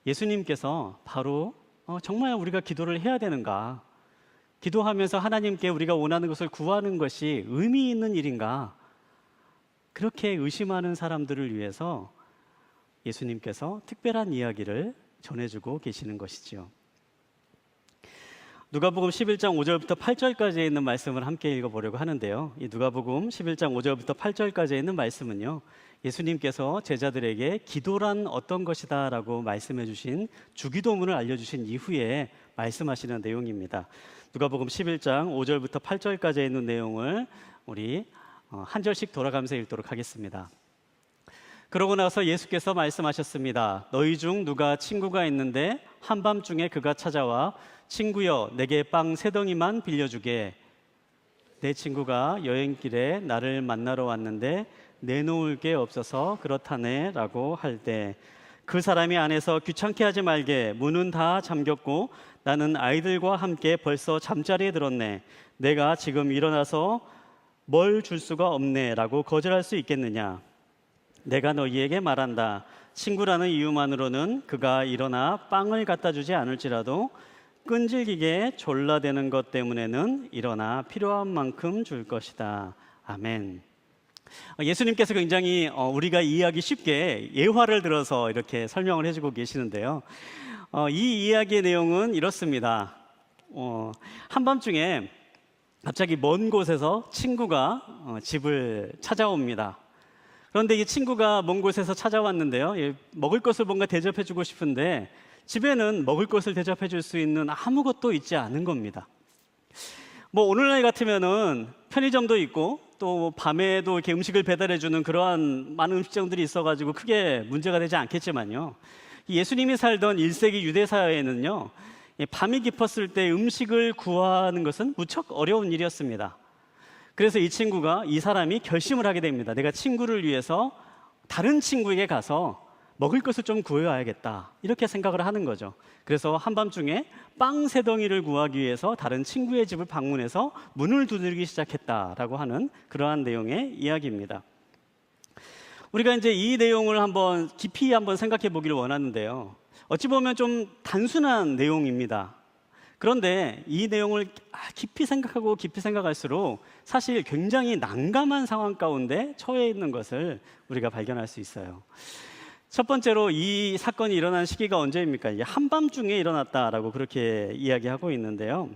예수님께서 바로 정말 우리가 기도를 해야 되는가? 기도하면서 하나님께 우리가 원하는 것을 구하는 것이 의미 있는 일인가? 그렇게 의심하는 사람들을 위해서 예수님께서 특별한 이야기를 전해주고 계시는 것이지요. 누가복음 11장 5절부터 8절까지에 있는 말씀을 함께 읽어보려고 하는데요. 이 누가복음 11장 5절부터 8절까지에 있는 말씀은요, 예수님께서 제자들에게 기도란 어떤 것이다 라고 말씀해 주신 주기도문을 알려주신 이후에 말씀하시는 내용입니다. 누가복음 11장 5절부터 8절까지에 있는 내용을 우리 한 절씩 돌아가면서 읽도록 하겠습니다. 그러고 나서 예수께서 말씀하셨습니다. 너희 중 누가 친구가 있는데 한밤중에 그가 찾아와 친구여 내게 빵 3덩이만 빌려주게. 내 친구가 여행길에 나를 만나러 왔는데 내놓을 게 없어서 그렇다네 라고 할 때 그 사람이 안에서 귀찮게 하지 말게 문은 다 잠겼고 나는 아이들과 함께 벌써 잠자리에 들었네. 내가 지금 일어나서 뭘 줄 수가 없네 라고 거절할 수 있겠느냐. 내가 너희에게 말한다. 친구라는 이유만으로는 그가 일어나 빵을 갖다 주지 않을지라도 끈질기게 졸라대는 것 때문에는 일어나 필요한 만큼 줄 것이다. 아멘. 예수님께서 굉장히 우리가 이해하기 쉽게 예화를 들어서 이렇게 설명을 해주고 계시는데요. 이 이야기의 내용은 이렇습니다. 한밤중에 갑자기 먼 곳에서 친구가 집을 찾아옵니다. 그런데 이 친구가 먼 곳에서 찾아왔는데요, 먹을 것을 뭔가 대접해주고 싶은데 집에는 먹을 것을 대접해줄 수 있는 아무것도 있지 않은 겁니다. 뭐 오늘날 같으면은 편의점도 있고 또 밤에도 이렇게 음식을 배달해주는 그러한 많은 음식점들이 있어가지고 크게 문제가 되지 않겠지만요, 예수님이 살던 1세기 유대 사회에는요, 밤이 깊었을 때 음식을 구하는 것은 무척 어려운 일이었습니다. 그래서 이 사람이 결심을 하게 됩니다. 내가 친구를 위해서 다른 친구에게 가서 먹을 것을 좀 구해와야겠다 이렇게 생각을 하는 거죠. 그래서 한밤중에 빵 3덩이를 구하기 위해서 다른 친구의 집을 방문해서 문을 두드리기 시작했다라고 하는 그러한 내용의 이야기입니다. 우리가 이제 이 내용을 깊이 한번 생각해 보기를 원하는데요, 어찌 보면 좀 단순한 내용입니다. 그런데 이 내용을 깊이 생각할수록 사실 굉장히 난감한 상황 가운데 처해 있는 것을 우리가 발견할 수 있어요. 첫 번째로 이 사건이 일어난 시기가 언제입니까? 이게 한밤중에 일어났다라고 그렇게 이야기하고 있는데요.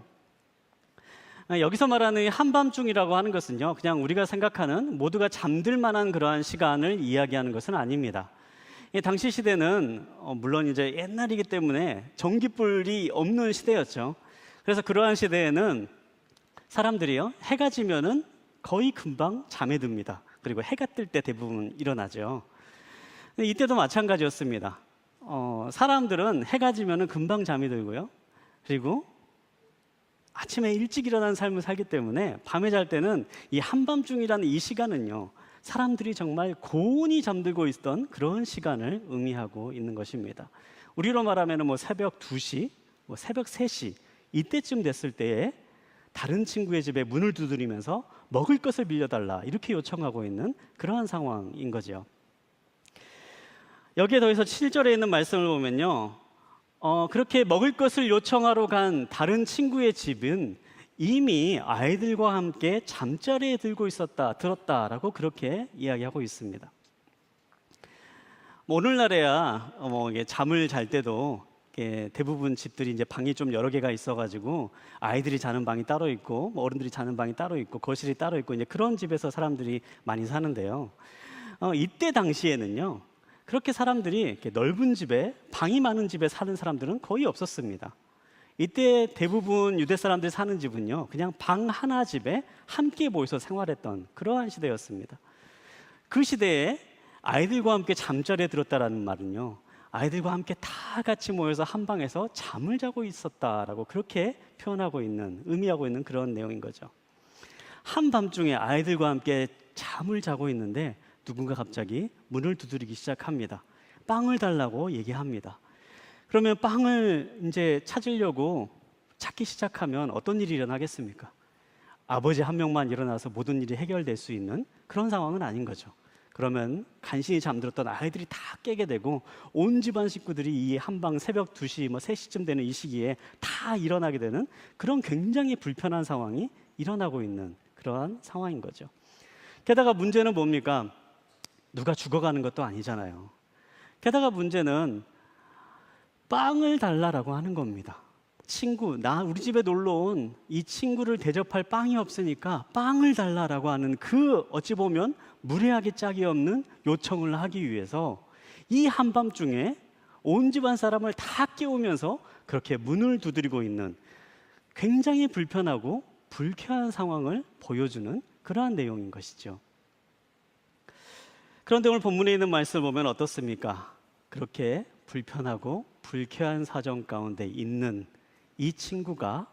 여기서 말하는 한밤중이라고 하는 것은요, 그냥 우리가 생각하는 모두가 잠들 만한 그러한 시간을 이야기하는 것은 아닙니다. 당시 시대는 물론 이제 옛날이기 때문에 전기불이 없는 시대였죠. 그래서 그러한 시대에는 사람들이요, 해가 지면은 거의 금방 잠에 듭니다. 그리고 해가 뜰 때 대부분 일어나죠. 이때도 마찬가지였습니다. 사람들은 해가 지면은 금방 잠이 들고요, 그리고 아침에 일찍 일어나는 삶을 살기 때문에 밤에 잘 때는 이 한밤중이라는 이 시간은요, 사람들이 정말 고온히 잠들고 있던 그런 시간을 의미하고 있는 것입니다. 우리로 말하면 뭐 새벽 2시, 뭐 새벽 3시 이때쯤 됐을 때에 다른 친구의 집에 문을 두드리면서 먹을 것을 빌려달라 이렇게 요청하고 있는 그러한 상황인 거죠. 여기에 더해서 7절에 있는 말씀을 보면요, 그렇게 먹을 것을 요청하러 간 다른 친구의 집은 이미 아이들과 함께 잠자리에 들었다라고 그렇게 이야기하고 있습니다. 뭐 오늘날에야 이게 잠을 잘 때도 대부분 집들이 이제 방이 좀 여러 개가 있어가지고 아이들이 자는 방이 따로 있고 뭐 어른들이 자는 방이 따로 있고 거실이 따로 있고 이제 그런 집에서 사람들이 많이 사는데요. 이때 당시에는요, 그렇게 사람들이 이렇게 넓은 집에 방이 많은 집에 사는 사람들은 거의 없었습니다. 이때 대부분 유대 사람들이 사는 집은요, 그냥 방 하나 집에 함께 모여서 생활했던 그러한 시대였습니다. 그 시대에 아이들과 함께 잠자리에 들었다라는 말은요, 아이들과 함께 다 같이 모여서 한 방에서 잠을 자고 있었다라고 그렇게 표현하고 있는, 의미하고 있는 그런 내용인 거죠. 한밤중에 아이들과 함께 잠을 자고 있는데 누군가 갑자기 문을 두드리기 시작합니다. 빵을 달라고 얘기합니다. 그러면 빵을 이제 찾으려고 찾기 시작하면 어떤 일이 일어나겠습니까? 아버지 한 명만 일어나서 모든 일이 해결될 수 있는 그런 상황은 아닌 거죠. 그러면 간신히 잠들었던 아이들이 다 깨게 되고 온 집안 식구들이 이 한방 새벽 2시, 3시쯤 되는 이 시기에 다 일어나게 되는 그런 굉장히 불편한 상황이 일어나고 있는 그러한 상황인 거죠. 게다가 문제는 뭡니까? 누가 죽어가는 것도 아니잖아요. 게다가 문제는 빵을 달라라고 하는 겁니다. 우리 집에 놀러 온 이 친구를 대접할 빵이 없으니까 빵을 달라라고 하는 그 어찌 보면 무례하게 짝이 없는 요청을 하기 위해서 이 한밤중에 온 집안 사람을 다 깨우면서 그렇게 문을 두드리고 있는 굉장히 불편하고 불쾌한 상황을 보여주는 그러한 내용인 것이죠. 그런데 오늘 본문에 있는 말씀을 보면 어떻습니까? 그렇게 불편하고 불쾌한 사정 가운데 있는 이 친구가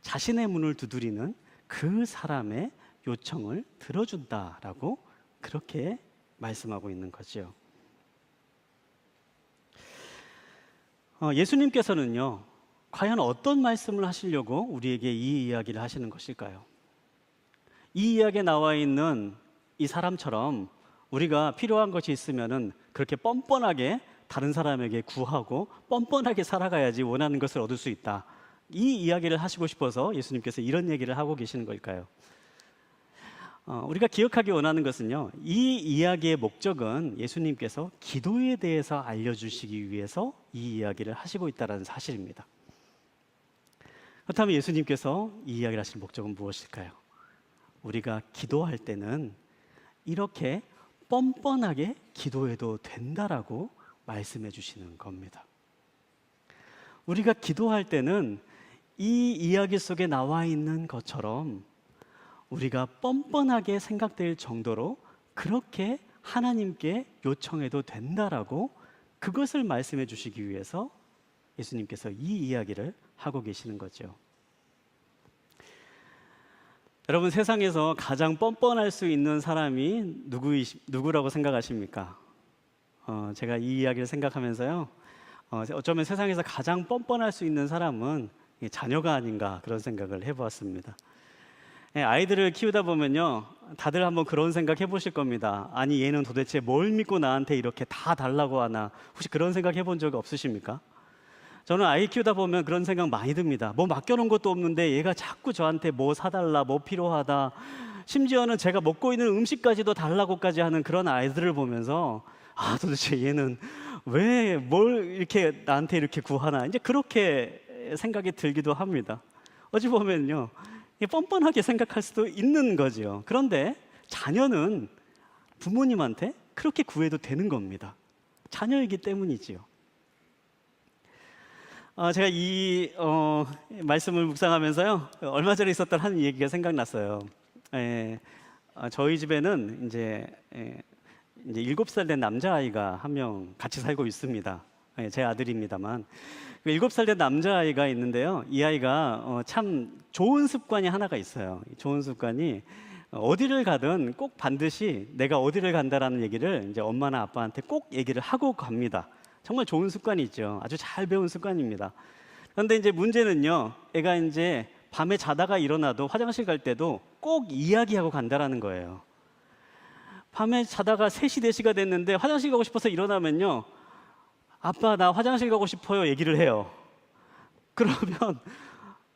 자신의 문을 두드리는 그 사람의 요청을 들어준다라고 그렇게 말씀하고 있는 거죠. 예수님께서는요, 과연 어떤 말씀을 하시려고 우리에게 이 이야기를 하시는 것일까요? 이 이야기에 나와 있는 이 사람처럼 우리가 필요한 것이 있으면은 그렇게 뻔뻔하게 다른 사람에게 구하고 뻔뻔하게 살아가야지 원하는 것을 얻을 수 있다. 이 이야기를 하시고 싶어서 예수님께서 이런 얘기를 하고 계시는 걸까요? 우리가 기억하기 원하는 것은요, 이 이야기의 목적은 예수님께서 기도에 대해서 알려주시기 위해서 이 이야기를 하시고 있다는 사실입니다. 그렇다면 예수님께서 이 이야기를 하신 목적은 무엇일까요? 우리가 기도할 때는 이렇게 뻔뻔하게 기도해도 된다라고 말씀해 주시는 겁니다. 우리가 기도할 때는 이 이야기 속에 나와 있는 것처럼 우리가 뻔뻔하게 생각될 정도로 그렇게 하나님께 요청해도 된다라고 그것을 말씀해 주시기 위해서 예수님께서 이 이야기를 하고 계시는 거죠. 여러분, 세상에서 가장 뻔뻔할 수 있는 사람이 누구라고 생각하십니까? 제가 이 이야기를 생각하면서요, 어쩌면 세상에서 가장 뻔뻔할 수 있는 사람은 자녀가 아닌가 그런 생각을 해보았습니다. 아이들을 키우다 보면요, 다들 한번 그런 생각 해보실 겁니다. 아니, 얘는 도대체 뭘 믿고 나한테 이렇게 다 달라고 하나? 혹시 그런 생각 해본 적 없으십니까? 저는 아이 키우다 보면 그런 생각 많이 듭니다. 뭐 맡겨놓은 것도 없는데 얘가 자꾸 저한테 뭐 사달라, 뭐 필요하다, 심지어는 제가 먹고 있는 음식까지도 달라고까지 하는 그런 아이들을 보면서 도대체 얘는 왜 뭘 이렇게 나한테 이렇게 구하나, 이제 그렇게 생각이 들기도 합니다. 어찌 보면요, 뻔뻔하게 생각할 수도 있는 거죠. 그런데 자녀는 부모님한테 그렇게 구해도 되는 겁니다. 자녀이기 때문이지요. 제가 이 말씀을 묵상하면서요, 얼마 전에 있었던 한 얘기가 생각났어요. 저희 집에는 이제 7살 된 남자아이가 한 명 같이 살고 있습니다. 제 아들입니다만, 7살 된 남자아이가 있는데요, 이 아이가 참 좋은 습관이 하나가 있어요. 좋은 습관이 어디를 가든 꼭 반드시 내가 어디를 간다라는 얘기를 이제 엄마나 아빠한테 꼭 얘기를 하고 갑니다. 정말 좋은 습관이 있죠. 아주 잘 배운 습관입니다. 그런데 이제 문제는요, 애가 이제 밤에 자다가 일어나도 화장실 갈 때도 꼭 이야기하고 간다라는 거예요. 밤에 자다가 3시, 4시가 됐는데 화장실 가고 싶어서 일어나면요, 아빠 나 화장실 가고 싶어요 얘기를 해요. 그러면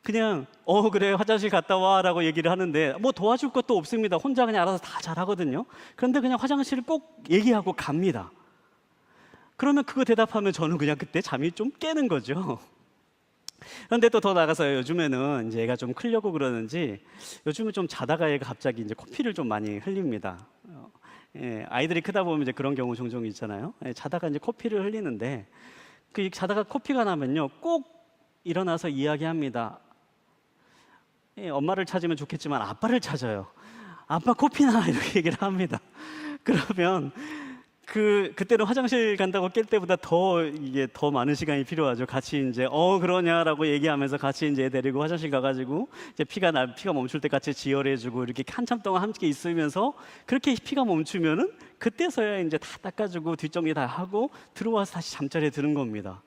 그냥 그래 화장실 갔다 와라고 얘기를 하는데 뭐 도와줄 것도 없습니다. 혼자 그냥 알아서 다 잘하거든요. 그런데 그냥 화장실을 꼭 얘기하고 갑니다. 그러면 그거 대답하면 저는 그냥 그때 잠이 좀 깨는 거죠. 그런데 또 더 나가서 요즘에는 이제 애가 좀 크려고 그러는지 요즘은 좀 자다가 애가 갑자기 이제 코피를 좀 많이 흘립니다. 아이들이 크다 보면 이제 그런 경우 종종 있잖아요. 자다가 이제 코피를 흘리는데 그 자다가 코피가 나면요 꼭 일어나서 이야기합니다. 엄마를 찾으면 좋겠지만 아빠를 찾아요. 아빠 코피나 이렇게 얘기를 합니다. 그러면 그때는 화장실 간다고 깰 때보다 이게 더 많은 시간이 필요하죠. 같이 이제 그러냐라고 얘기하면서 같이 이제 데리고 화장실 가가지고 이제 피가 멈출 때 같이 지혈해주고 이렇게 한참 동안 함께 있으면서 그렇게 피가 멈추면은 그때서야 이제 다 닦아주고 뒷정리 다 하고 들어와서 다시 잠자리에 드는 겁니다.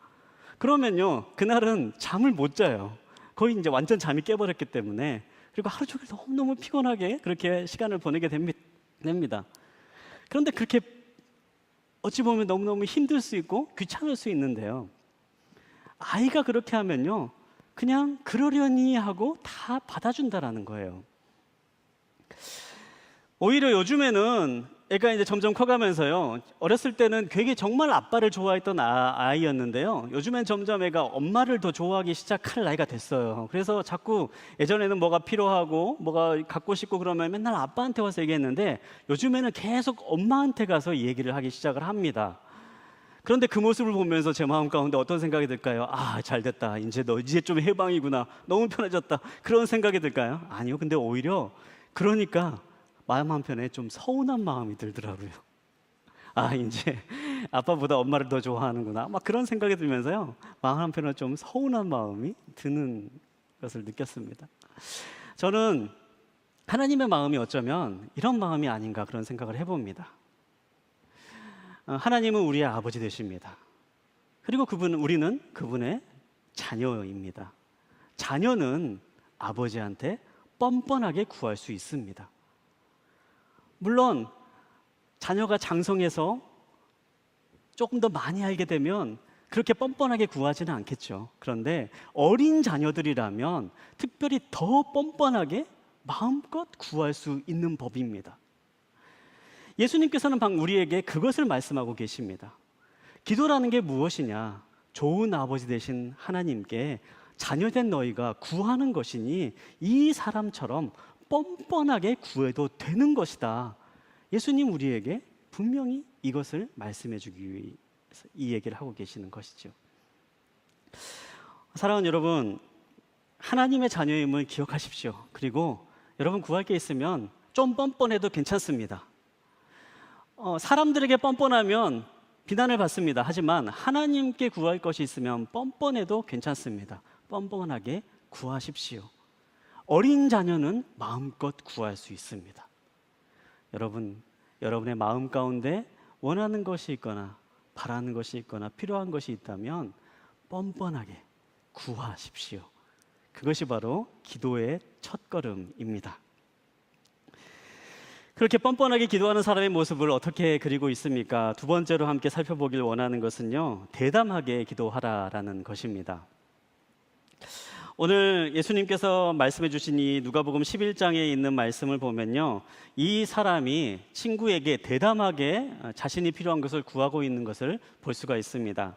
그러면요 그날은 잠을 못 자요. 거의 이제 완전 잠이 깨버렸기 때문에. 그리고 하루 종일 너무너무 피곤하게 그렇게 시간을 보내게 됩니다. 그런데 그렇게 어찌 보면 너무너무 힘들 수 있고 귀찮을 수 있는데요. 아이가 그렇게 하면요. 그냥 그러려니 하고 다 받아준다라는 거예요. 오히려 요즘에는 애가 이제 점점 커가면서요. 어렸을 때는 되게 정말 아빠를 좋아했던 아이였는데요. 요즘엔 점점 애가 엄마를 더 좋아하기 시작할 나이가 됐어요. 그래서 자꾸 예전에는 뭐가 필요하고 뭐가 갖고 싶고 그러면 맨날 아빠한테 와서 얘기했는데 요즘에는 계속 엄마한테 가서 얘기를 하기 시작을 합니다. 그런데 그 모습을 보면서 제 마음 가운데 어떤 생각이 들까요? 잘 됐다. 이제 좀 해방이구나. 너무 편해졌다. 그런 생각이 들까요? 아니요. 근데 오히려 그러니까 마음 한편에 좀 서운한 마음이 들더라고요. 이제 아빠보다 엄마를 더 좋아하는구나. 막 그런 생각이 들면서요. 마음 한편에 좀 서운한 마음이 드는 것을 느꼈습니다. 저는 하나님의 마음이 어쩌면 이런 마음이 아닌가 그런 생각을 해봅니다. 하나님은 우리의 아버지 되십니다. 그리고 우리는 그분의 자녀입니다. 자녀는 아버지한테 뻔뻔하게 구할 수 있습니다. 물론 자녀가 장성해서 조금 더 많이 알게 되면 그렇게 뻔뻔하게 구하지는 않겠죠. 그런데 어린 자녀들이라면 특별히 더 뻔뻔하게 마음껏 구할 수 있는 법입니다. 예수님께서는 방금 우리에게 그것을 말씀하고 계십니다. 기도라는 게 무엇이냐? 좋은 아버지 되신 하나님께 자녀된 너희가 구하는 것이니 이 사람처럼 뻔뻔하게 구해도 되는 것이다. 예수님 우리에게 분명히 이것을 말씀해 주기 위해서 이 얘기를 하고 계시는 것이죠. 사랑하는 여러분, 하나님의 자녀임을 기억하십시오. 그리고 여러분 구할 게 있으면 좀 뻔뻔해도 괜찮습니다. 사람들에게 뻔뻔하면 비난을 받습니다. 하지만 하나님께 구할 것이 있으면 뻔뻔해도 괜찮습니다. 뻔뻔하게 구하십시오. 어린 자녀는 마음껏 구할 수 있습니다. 여러분의 마음 가운데 원하는 것이 있거나 바라는 것이 있거나 필요한 것이 있다면 뻔뻔하게 구하십시오. 그것이 바로 기도의 첫걸음입니다. 그렇게 뻔뻔하게 기도하는 사람의 모습을 어떻게 그리고 있습니까? 두 번째로 함께 살펴보길 원하는 것은요, 대담하게 기도하라라는 것입니다. 오늘 예수님께서 말씀해 주신 이 누가복음 11장에 있는 말씀을 보면요, 이 사람이 친구에게 대담하게 자신이 필요한 것을 구하고 있는 것을 볼 수가 있습니다.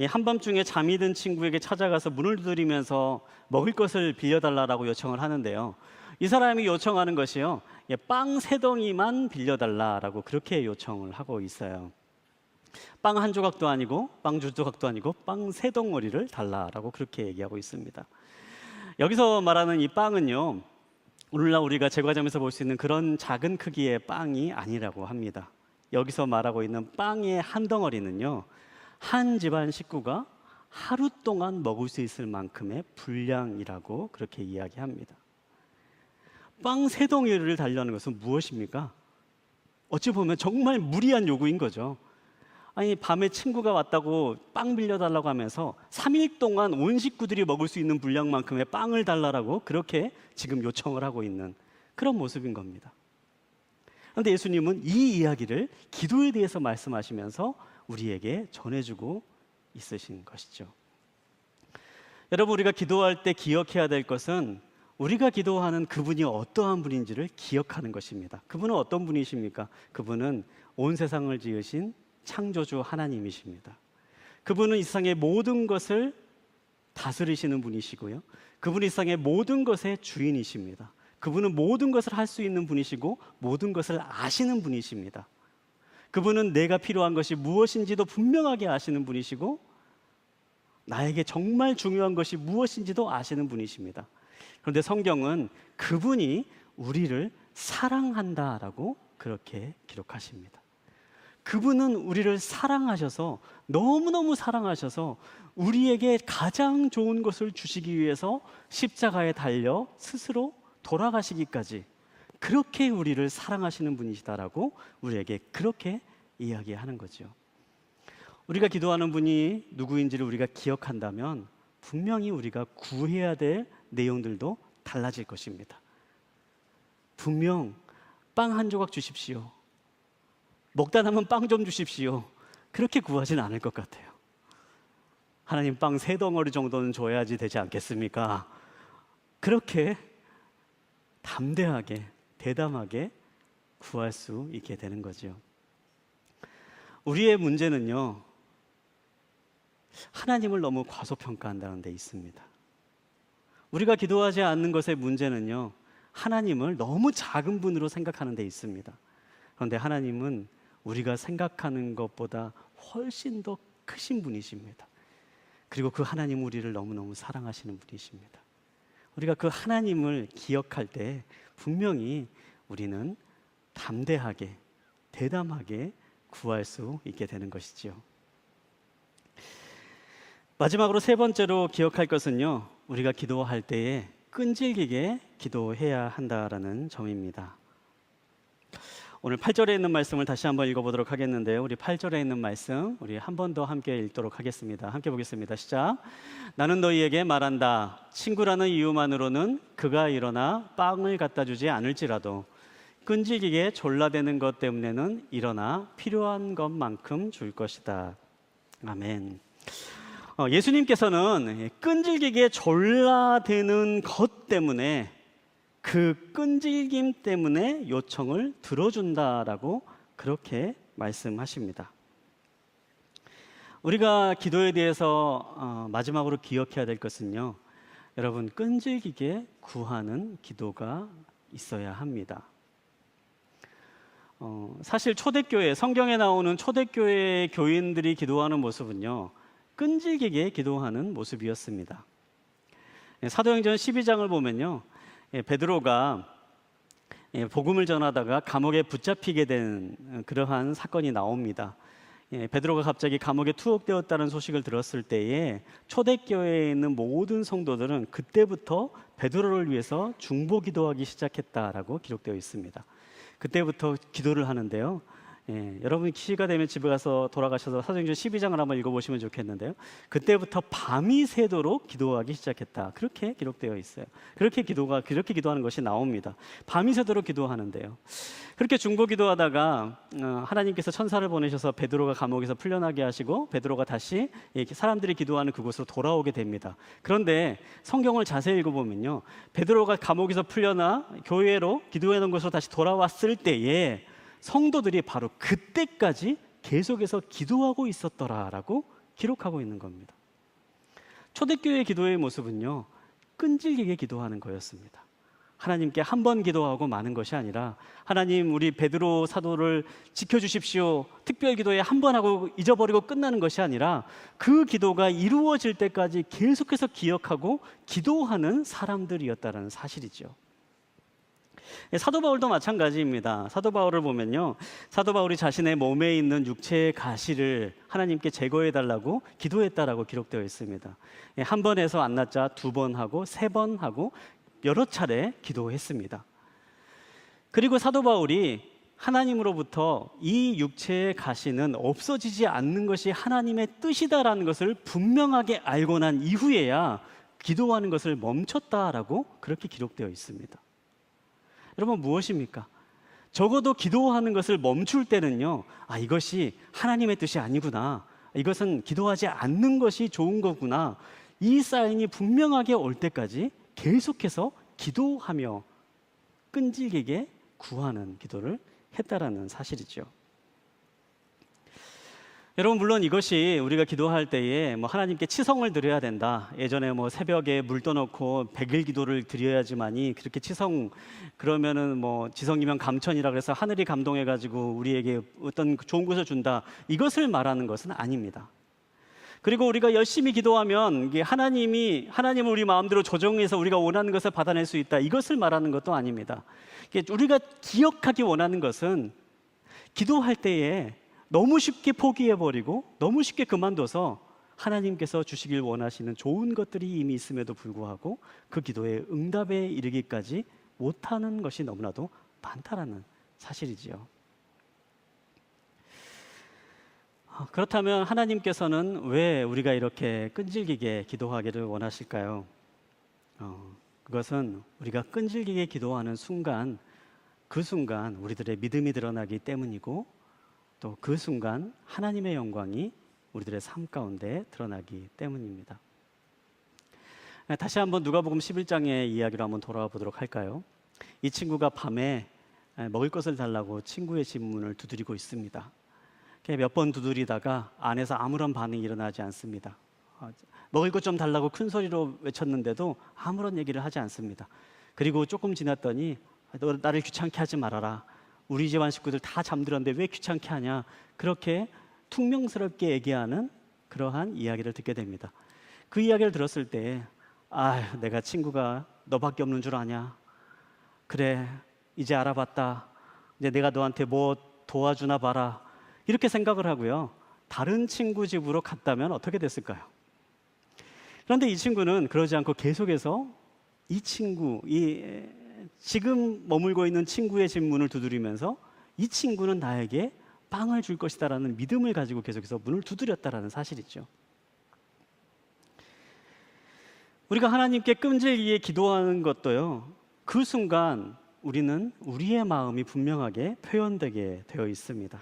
한밤중에 잠이 든 친구에게 찾아가서 문을 두드리면서 먹을 것을 빌려달라고 요청을 하는데요, 이 사람이 요청하는 것이요, 빵 3덩이만 빌려달라라고 그렇게 요청을 하고 있어요. 빵 한 조각도 아니고 빵 2조각도 아니고 빵 3덩어리를 달라라고 그렇게 얘기하고 있습니다. 여기서 말하는 이 빵은요, 오늘날 우리가 제과점에서 볼 수 있는 그런 작은 크기의 빵이 아니라고 합니다. 여기서 말하고 있는 빵의 한 덩어리는요, 한 집안 식구가 하루 동안 먹을 수 있을 만큼의 분량이라고 그렇게 이야기합니다. 빵 3덩이를 달라는 것은 무엇입니까? 어찌 보면 정말 무리한 요구인 거죠. 아니, 밤에 친구가 왔다고 빵 빌려달라고 하면서 3일 동안 온 식구들이 먹을 수 있는 분량만큼의 빵을 달라고 그렇게 지금 요청을 하고 있는 그런 모습인 겁니다. 그런데 예수님은 이 이야기를 기도에 대해서 말씀하시면서 우리에게 전해주고 있으신 것이죠. 여러분, 우리가 기도할 때 기억해야 될 것은 우리가 기도하는 그분이 어떠한 분인지를 기억하는 것입니다. 그분은 어떤 분이십니까? 그분은 온 세상을 지으신 창조주 하나님이십니다. 그분은 이 세상의 모든 것을 다스리시는 분이시고요. 그분은 이 세상의 모든 것의 주인이십니다. 그분은 모든 것을 할 수 있는 분이시고 모든 것을 아시는 분이십니다. 그분은 내가 필요한 것이 무엇인지도 분명하게 아시는 분이시고 나에게 정말 중요한 것이 무엇인지도 아시는 분이십니다. 그런데 성경은 그분이 우리를 사랑한다라고 그렇게 기록하십니다. 그분은 우리를 사랑하셔서, 너무너무 사랑하셔서 우리에게 가장 좋은 것을 주시기 위해서 십자가에 달려 스스로 돌아가시기까지 그렇게 우리를 사랑하시는 분이시다라고 우리에게 그렇게 이야기하는 거죠. 우리가 기도하는 분이 누구인지를 우리가 기억한다면 분명히 우리가 구해야 될 내용들도 달라질 것입니다. 분명 빵 한 조각 주십시오, 먹다 남은 빵 좀 주십시오, 그렇게 구하진 않을 것 같아요. 하나님, 빵 3덩어리 정도는 줘야지 되지 않겠습니까? 그렇게 담대하게, 대담하게 구할 수 있게 되는 거죠. 우리의 문제는요, 하나님을 너무 과소평가한다는 데 있습니다. 우리가 기도하지 않는 것의 문제는요, 하나님을 너무 작은 분으로 생각하는 데 있습니다. 그런데 하나님은 우리가 생각하는 것보다 훨씬 더 크신 분이십니다. 그리고 그 하나님은 우리를 너무너무 사랑하시는 분이십니다. 우리가 그 하나님을 기억할 때 분명히 우리는 담대하게, 대담하게 구할 수 있게 되는 것이지요. 마지막으로 3번째로 기억할 것은요, 우리가 기도할 때에 끈질기게 기도해야 한다라는 점입니다. 오늘 8절에 있는 말씀을 다시 한번 읽어보도록 하겠는데요. 우리 8절에 있는 말씀 우리 한 번 더 함께 읽도록 하겠습니다. 함께 보겠습니다. 시작. 나는 너희에게 말한다. 친구라는 이유만으로는 그가 일어나 빵을 갖다 주지 않을지라도 끈질기게 졸라대는 것 때문에는 일어나 필요한 것만큼 줄 것이다. 아멘. 예수님께서는 끈질기게 졸라대는 것 때문에, 그 끈질김 때문에 요청을 들어준다라고 그렇게 말씀하십니다. 우리가 기도에 대해서 마지막으로 기억해야 될 것은요, 여러분, 끈질기게 구하는 기도가 있어야 합니다. 사실 초대교회, 성경에 나오는 초대교회 교인들이 기도하는 모습은요, 끈질기게 기도하는 모습이었습니다. 사도행전 12장을 보면요, 베드로가 복음을 전하다가 감옥에 붙잡히게 된 그러한 사건이 나옵니다. 베드로가 갑자기 감옥에 투옥되었다는 소식을 들었을 때에 초대교회에 있는 모든 성도들은 그때부터 베드로를 위해서 중보 기도하기 시작했다라고 기록되어 있습니다. 그때부터 기도를 하는데요, 여러분이 기회가 되면 집에 가서 돌아가셔서 사도행전 12장을 한번 읽어보시면 좋겠는데요, 그때부터 밤이 새도록 기도하기 시작했다, 그렇게 기록되어 있어요. 그렇게 기도하는 것이 나옵니다. 밤이 새도록 기도하는데요, 그렇게 중보 기도하다가 하나님께서 천사를 보내셔서 베드로가 감옥에서 풀려나게 하시고 베드로가 다시 사람들이 기도하는 그곳으로 돌아오게 됩니다. 그런데 성경을 자세히 읽어보면요, 베드로가 감옥에서 풀려나 교회로 기도해 놓은 곳으로 다시 돌아왔을 때에 성도들이 바로 그때까지 계속해서 기도하고 있었더라라고 기록하고 있는 겁니다. 초대교회의 기도의 모습은요, 끈질기게 기도하는 거였습니다. 하나님께 한 번 기도하고 마는 것이 아니라, 하나님, 우리 베드로 사도를 지켜주십시오, 특별 기도에 한 번 하고 잊어버리고 끝나는 것이 아니라 그 기도가 이루어질 때까지 계속해서 기억하고 기도하는 사람들이었다는 사실이죠. 사도 바울도 마찬가지입니다. 사도 바울을 보면요, 사도 바울이 자신의 몸에 있는 육체의 가시를 하나님께 제거해 달라고 기도했다라고 기록되어 있습니다. 한 번 해서 안 낫자 2번 하고 3번 하고 여러 차례 기도했습니다. 그리고 사도 바울이 하나님으로부터 이 육체의 가시는 없어지지 않는 것이 하나님의 뜻이다라는 것을 분명하게 알고 난 이후에야 기도하는 것을 멈췄다라고 그렇게 기록되어 있습니다. 여러분, 무엇입니까? 적어도 기도하는 것을 멈출 때는요, 이것이 하나님의 뜻이 아니구나, 이것은 기도하지 않는 것이 좋은 거구나, 이 사인이 분명하게 올 때까지 계속해서 기도하며 끈질기게 구하는 기도를 했다라는 사실이죠. 여러분, 물론 이것이 우리가 기도할 때에 하나님께 치성을 드려야 된다. 예전에 새벽에 물 떠놓고 100일 기도를 드려야지만이 그렇게 그러면은 지성이면 감천이라 그래서 하늘이 감동해가지고 우리에게 어떤 좋은 것을 준다. 이것을 말하는 것은 아닙니다. 그리고 우리가 열심히 기도하면 이게 하나님을 우리 마음대로 조정해서 우리가 원하는 것을 받아낼 수 있다. 이것을 말하는 것도 아닙니다. 우리가 기억하기 원하는 것은 기도할 때에 너무 쉽게 포기해버리고 너무 쉽게 그만둬서 하나님께서 주시길 원하시는 좋은 것들이 이미 있음에도 불구하고 그 기도의 응답에 이르기까지 못하는 것이 너무나도 많다라는 사실이지요. 그렇다면 하나님께서는 왜 우리가 이렇게 끈질기게 기도하기를 원하실까요? 그것은 우리가 끈질기게 기도하는 순간, 그 순간 우리들의 믿음이 드러나기 때문이고, 또 그 순간 하나님의 영광이 우리들의 삶 가운데 드러나기 때문입니다. 다시 한번 누가복음 11장의 이야기로 한번 돌아와 보도록 할까요? 이 친구가 밤에 먹을 것을 달라고 친구의 집 문을 두드리고 있습니다. 몇 번 두드리다가 안에서 아무런 반응이 일어나지 않습니다. 먹을 것 좀 달라고 큰 소리로 외쳤는데도 아무런 얘기를 하지 않습니다. 그리고 조금 지났더니 너 나를 귀찮게 하지 말아라. 우리 집안 식구들 다 잠들었는데 왜 귀찮게 하냐. 그렇게 퉁명스럽게 얘기하는 그러한 이야기를 듣게 됩니다. 그 이야기를 들었을 때 내가 친구가 너밖에 없는 줄 아냐. 그래, 이제 알아봤다. 이제 내가 너한테 뭐 도와주나 봐라. 이렇게 생각을 하고요. 다른 친구 집으로 갔다면 어떻게 됐을까요? 그런데 이 친구는 그러지 않고 계속해서 지금 머물고 있는 친구의 집 문을 두드리면서 이 친구는 나에게 빵을 줄 것이다라는 믿음을 가지고 계속해서 문을 두드렸다라는 사실이죠. 우리가 하나님께 끈질기게 기도하는 것도요, 그 순간 우리는 우리의 마음이 분명하게 표현되게 되어 있습니다.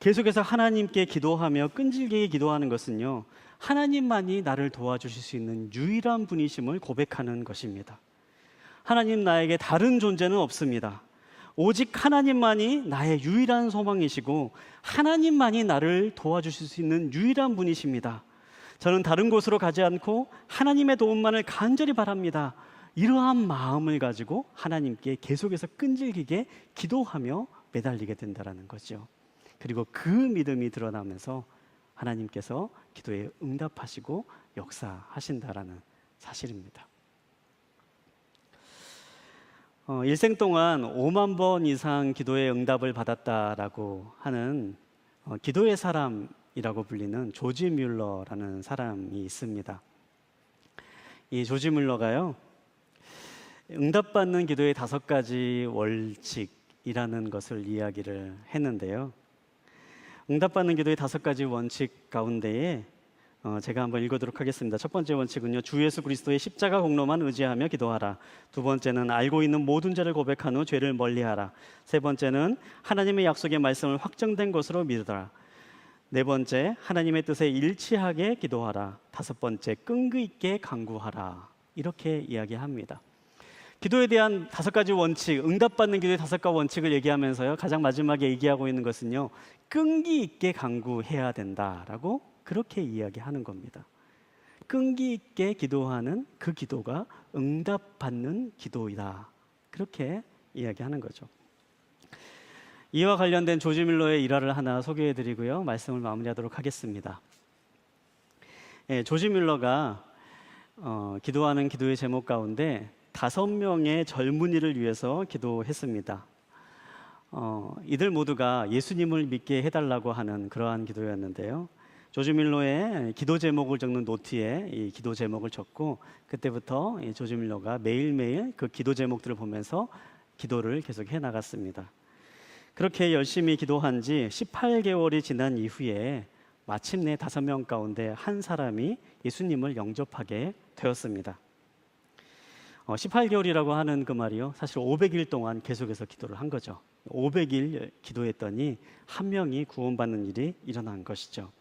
계속해서 하나님께 기도하며 끈질기게 기도하는 것은요, 하나님만이 나를 도와주실 수 있는 유일한 분이심을 고백하는 것입니다. 하나님, 나에게 다른 존재는 없습니다. 오직 하나님만이 나의 유일한 소망이시고 하나님만이 나를 도와주실 수 있는 유일한 분이십니다. 저는 다른 곳으로 가지 않고 하나님의 도움만을 간절히 바랍니다. 이러한 마음을 가지고 하나님께 계속해서 끈질기게 기도하며 매달리게 된다는 거죠. 그리고 그 믿음이 드러나면서 하나님께서 기도에 응답하시고 역사하신다라는 사실입니다. 일생 동안 5만 번 이상 기도의 응답을 받았다라고 하는 기도의 사람이라고 불리는 조지 뮬러라는 사람이 있습니다. 이 조지 뮬러가요, 응답받는 기도의 5가지 원칙이라는 것을 이야기를 했는데요. 응답받는 기도의 5가지 원칙 가운데에 제가 한번 읽어도록 하겠습니다. 첫 번째 원칙은요, 주 예수 그리스도의 십자가 공로만 의지하며 기도하라. 두 번째는 알고 있는 모든 죄를 고백한 후 죄를 멀리하라. 세 번째는 하나님의 약속의 말씀을 확정된 것으로 믿으라. 네 번째, 하나님의 뜻에 일치하게 기도하라. 다섯 번째, 끈기 있게 간구하라. 이렇게 이야기합니다. 기도에 대한 5가지 원칙, 응답받는 기도의 5가지 원칙을 얘기하면서요, 가장 마지막에 얘기하고 있는 것은요, 끈기 있게 간구해야 된다라고 그렇게 이야기하는 겁니다. 끈기 있게 기도하는 그 기도가 응답받는 기도이다. 그렇게 이야기하는 거죠. 이와 관련된 조지 뮬러의 일화를 하나 소개해드리고요, 말씀을 마무리하도록 하겠습니다. 조지 뮬러가 기도하는 기도의 제목 가운데 5명의 젊은이를 위해서 기도했습니다. 이들 모두가 예수님을 믿게 해달라고 하는 그러한 기도였는데요. 조지 뮬러의 기도 제목을 적는 노트에 이 기도 제목을 적고, 그때부터 조지 뮬러가 매일매일 그 기도 제목들을 보면서 기도를 계속 해나갔습니다. 그렇게 열심히 기도한 지 18개월이 지난 이후에 마침내 5명 가운데 한 사람이 예수님을 영접하게 되었습니다. 18개월이라고 하는 그 말이요, 사실 500일 동안 계속해서 기도를 한 거죠. 500일 기도했더니 한 명이 구원받는 일이 일어난 것이죠.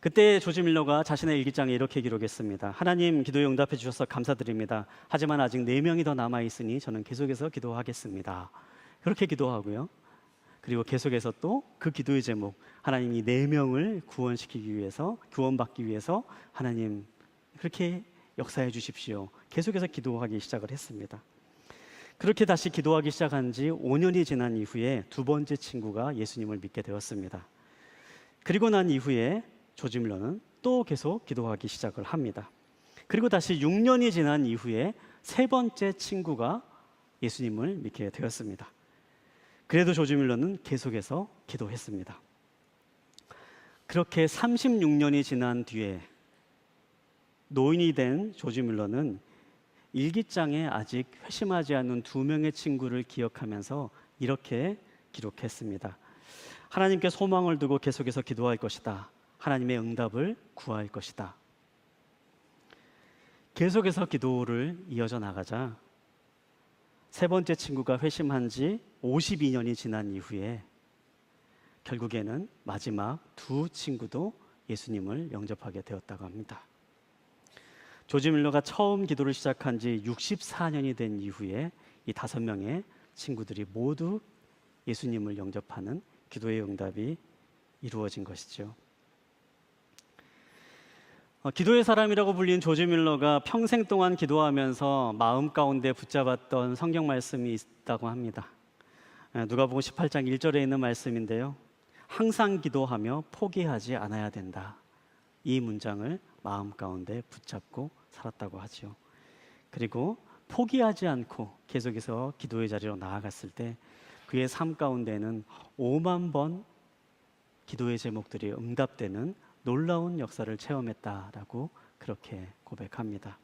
그때 조지 밀러가 자신의 일기장에 이렇게 기록했습니다. 하나님, 기도에 응답해 주셔서 감사드립니다. 하지만 아직 4명이 더 남아 있으니 저는 계속해서 기도하겠습니다. 그렇게 기도하고요. 그리고 계속해서 또 그 기도의 제목, 하나님 이 4명을 구원시키기 위해서, 구원받기 위해서 하나님 그렇게 역사해 주십시오. 계속해서 기도하기 시작을 했습니다. 그렇게 다시 기도하기 시작한 지 5년이 지난 이후에 두 번째 친구가 예수님을 믿게 되었습니다. 그리고 난 이후에 조지 밀러는 또 계속 기도하기 시작을 합니다. 그리고 다시 6년이 지난 이후에 세 번째 친구가 예수님을 믿게 되었습니다. 그래도 조지 밀러는 계속해서 기도했습니다. 그렇게 36년이 지난 뒤에 노인이 된 조지 밀러는 일기장에 아직 회심하지 않은 2명의 친구를 기억하면서 이렇게 기록했습니다. 하나님께 소망을 두고 계속해서 기도할 것이다. 하나님의 응답을 구할 것이다. 계속해서 기도를 이어져 나가자 세 번째 친구가 회심한 지 52년이 지난 이후에 결국에는 마지막 두 친구도 예수님을 영접하게 되었다고 합니다. 조지 밀러가 처음 기도를 시작한 지 64년이 된 이후에 이 5명의 친구들이 모두 예수님을 영접하는 기도의 응답이 이루어진 것이죠. 기도의 사람이라고 불린 조지 밀러가 평생 동안 기도하면서 마음 가운데 붙잡았던 성경 말씀이 있다고 합니다. 누가복음 18장 1절에 있는 말씀인데요. 항상 기도하며 포기하지 않아야 된다. 이 문장을 마음 가운데 붙잡고 살았다고 하죠. 그리고 포기하지 않고 계속해서 기도의 자리로 나아갔을 때 그의 삶 가운데는 5만 번 기도의 제목들이 응답되는 놀라운 역사를 체험했다라고 그렇게 고백합니다.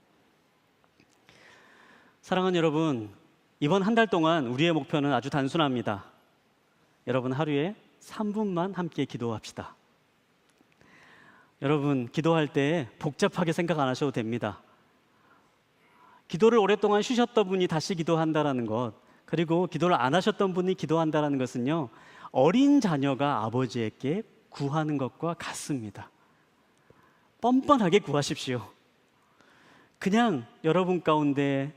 사랑하는 여러분, 이번 한 달 동안 우리의 목표는 아주 단순합니다. 여러분, 하루에 3분만 함께 기도합시다. 여러분, 기도할 때 복잡하게 생각 안 하셔도 됩니다. 기도를 오랫동안 쉬셨던 분이 다시 기도한다라는 것, 그리고 기도를 안 하셨던 분이 기도한다라는 것은요, 어린 자녀가 아버지에게 구하는 것과 같습니다. 뻔뻔하게 구하십시오. 그냥 여러분 가운데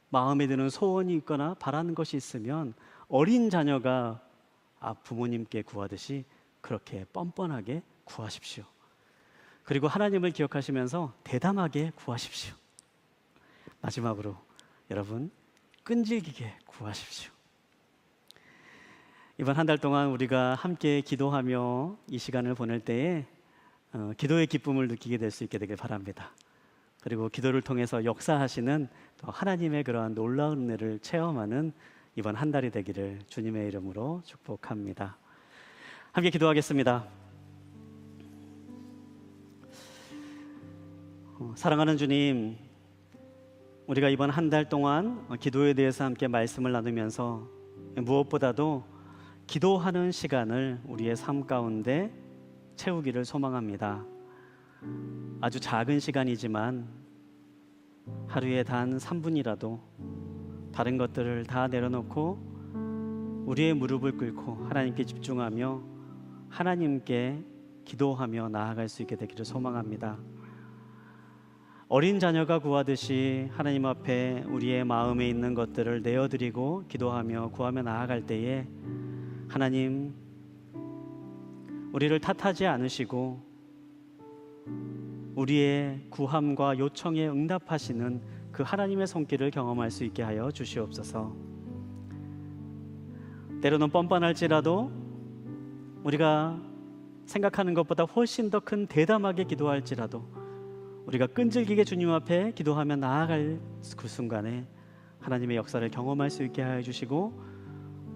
마음에 드는 소원이 있거나 바라는 것이 있으면 어린 자녀가 부모님께 구하듯이 그렇게 뻔뻔하게 구하십시오. 그리고 하나님을 기억하시면서 대담하게 구하십시오. 마지막으로 여러분, 끈질기게 구하십시오. 이번 한 달 동안 우리가 함께 기도하며 이 시간을 보낼 때에 기도의 기쁨을 느끼게 될 수 있게 되길 바랍니다. 그리고 기도를 통해서 역사하시는 또 하나님의 그러한 놀라운 은혜를 체험하는 이번 한 달이 되기를 주님의 이름으로 축복합니다. 함께 기도하겠습니다. 사랑하는 주님, 우리가 이번 한 달 동안 기도에 대해서 함께 말씀을 나누면서 무엇보다도 기도하는 시간을 우리의 삶 가운데 채우기를 소망합니다. 아주 작은 시간이지만 하루에 단 3분이라도 다른 것들을 다 내려놓고 우리의 무릎을 꿇고 하나님께 집중하며 하나님께 기도하며 나아갈 수 있게 되기를 소망합니다. 어린 자녀가 구하듯이 하나님 앞에 우리의 마음에 있는 것들을 내어드리고 기도하며 구하며 나아갈 때에 하나님, 우리를 탓하지 않으시고 우리의 구함과 요청에 응답하시는 그 하나님의 손길을 경험할 수 있게 하여 주시옵소서. 때로는 뻔뻔할지라도 우리가 생각하는 것보다 훨씬 더 큰 대담하게 기도할지라도 우리가 끈질기게 주님 앞에 기도하며 나아갈 그 순간에 하나님의 역사를 경험할 수 있게 하여 주시고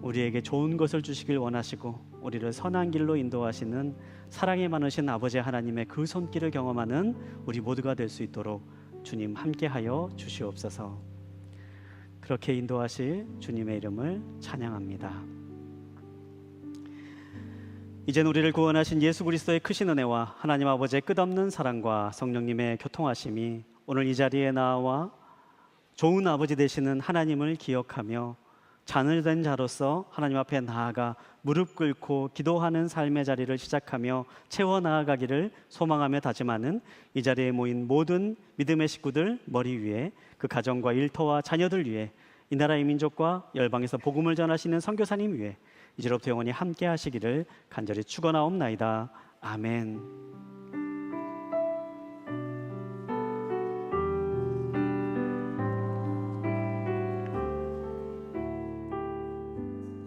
우리에게 좋은 것을 주시길 원하시고 우리를 선한 길로 인도하시는 사랑이 많으신 아버지 하나님의 그 손길을 경험하는 우리 모두가 될 수 있도록 주님 함께하여 주시옵소서. 그렇게 인도하실 주님의 이름을 찬양합니다. 이젠 우리를 구원하신 예수 그리스도의 크신 은혜와 하나님 아버지의 끝없는 사랑과 성령님의 교통하심이 오늘 이 자리에 나와 좋은 아버지 되시는 하나님을 기억하며 자녀된 자로서 하나님 앞에 나아가 무릎 꿇고 기도하는 삶의 자리를 시작하며 채워 나아가기를 소망하며 다짐하는 이 자리에 모인 모든 믿음의 식구들 머리 위에 그 가정과 일터와 자녀들 위에 이 나라의 민족과 열방에서 복음을 전하시는 선교사님 위에 이제로부터 영원히 함께 하시기를 간절히 축원하옵나이다. 아멘.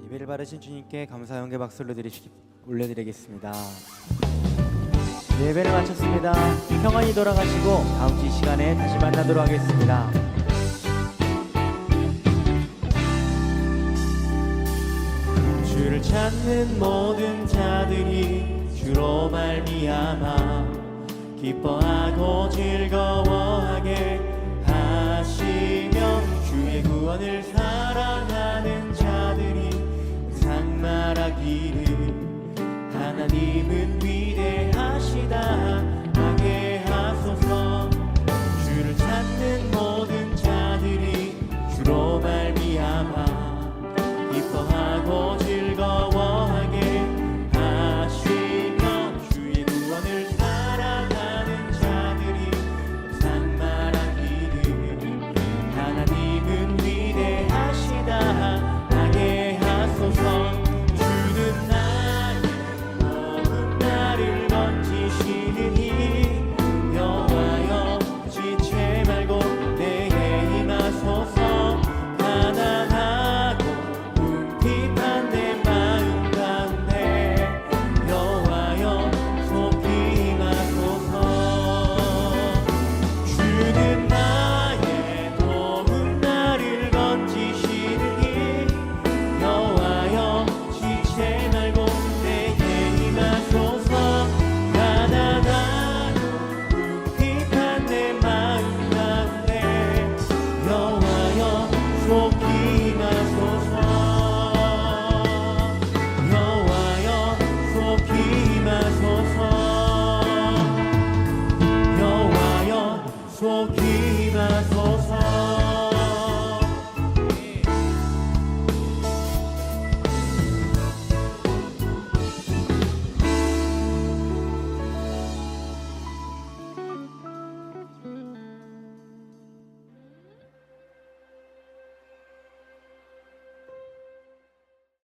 예배를 받으신 주님께 감사 연계 박수를 올려드리겠습니다. 예배를 마쳤습니다. 평안히 돌아가시고 다음 주 이 시간에 다시 만나도록 하겠습니다. 주를 찾는 모든 자들이 주로 말미암아 기뻐하고 즐거워하게 하시며 주의 구원을 사랑하는 자들이 상말하기를 하나님은 위대하시다 하게 하소서. 주를 찾는 모든 자들이 주로 말미암아 기뻐하고 즐거워하게 하시며 주의 구원을 사랑하는 자들이 상말하기를 하나님은 위대하시다 하게 하소서. 주는 나의 모든 나를 건지시느니 여호와여 지체 말고 내게 임하소서. 가난하고 궁핍한 내 마음 가운데 여호와여 속히 임하소서. 주는 나의 도움 나를 건지시느니 여호와여 지체 말고 내게 임하소서. 가난하고 궁핍한 내 마음 가운데 여호와여 속히 임하소서. 여호와여 속히 임하소서. 여호와여 속히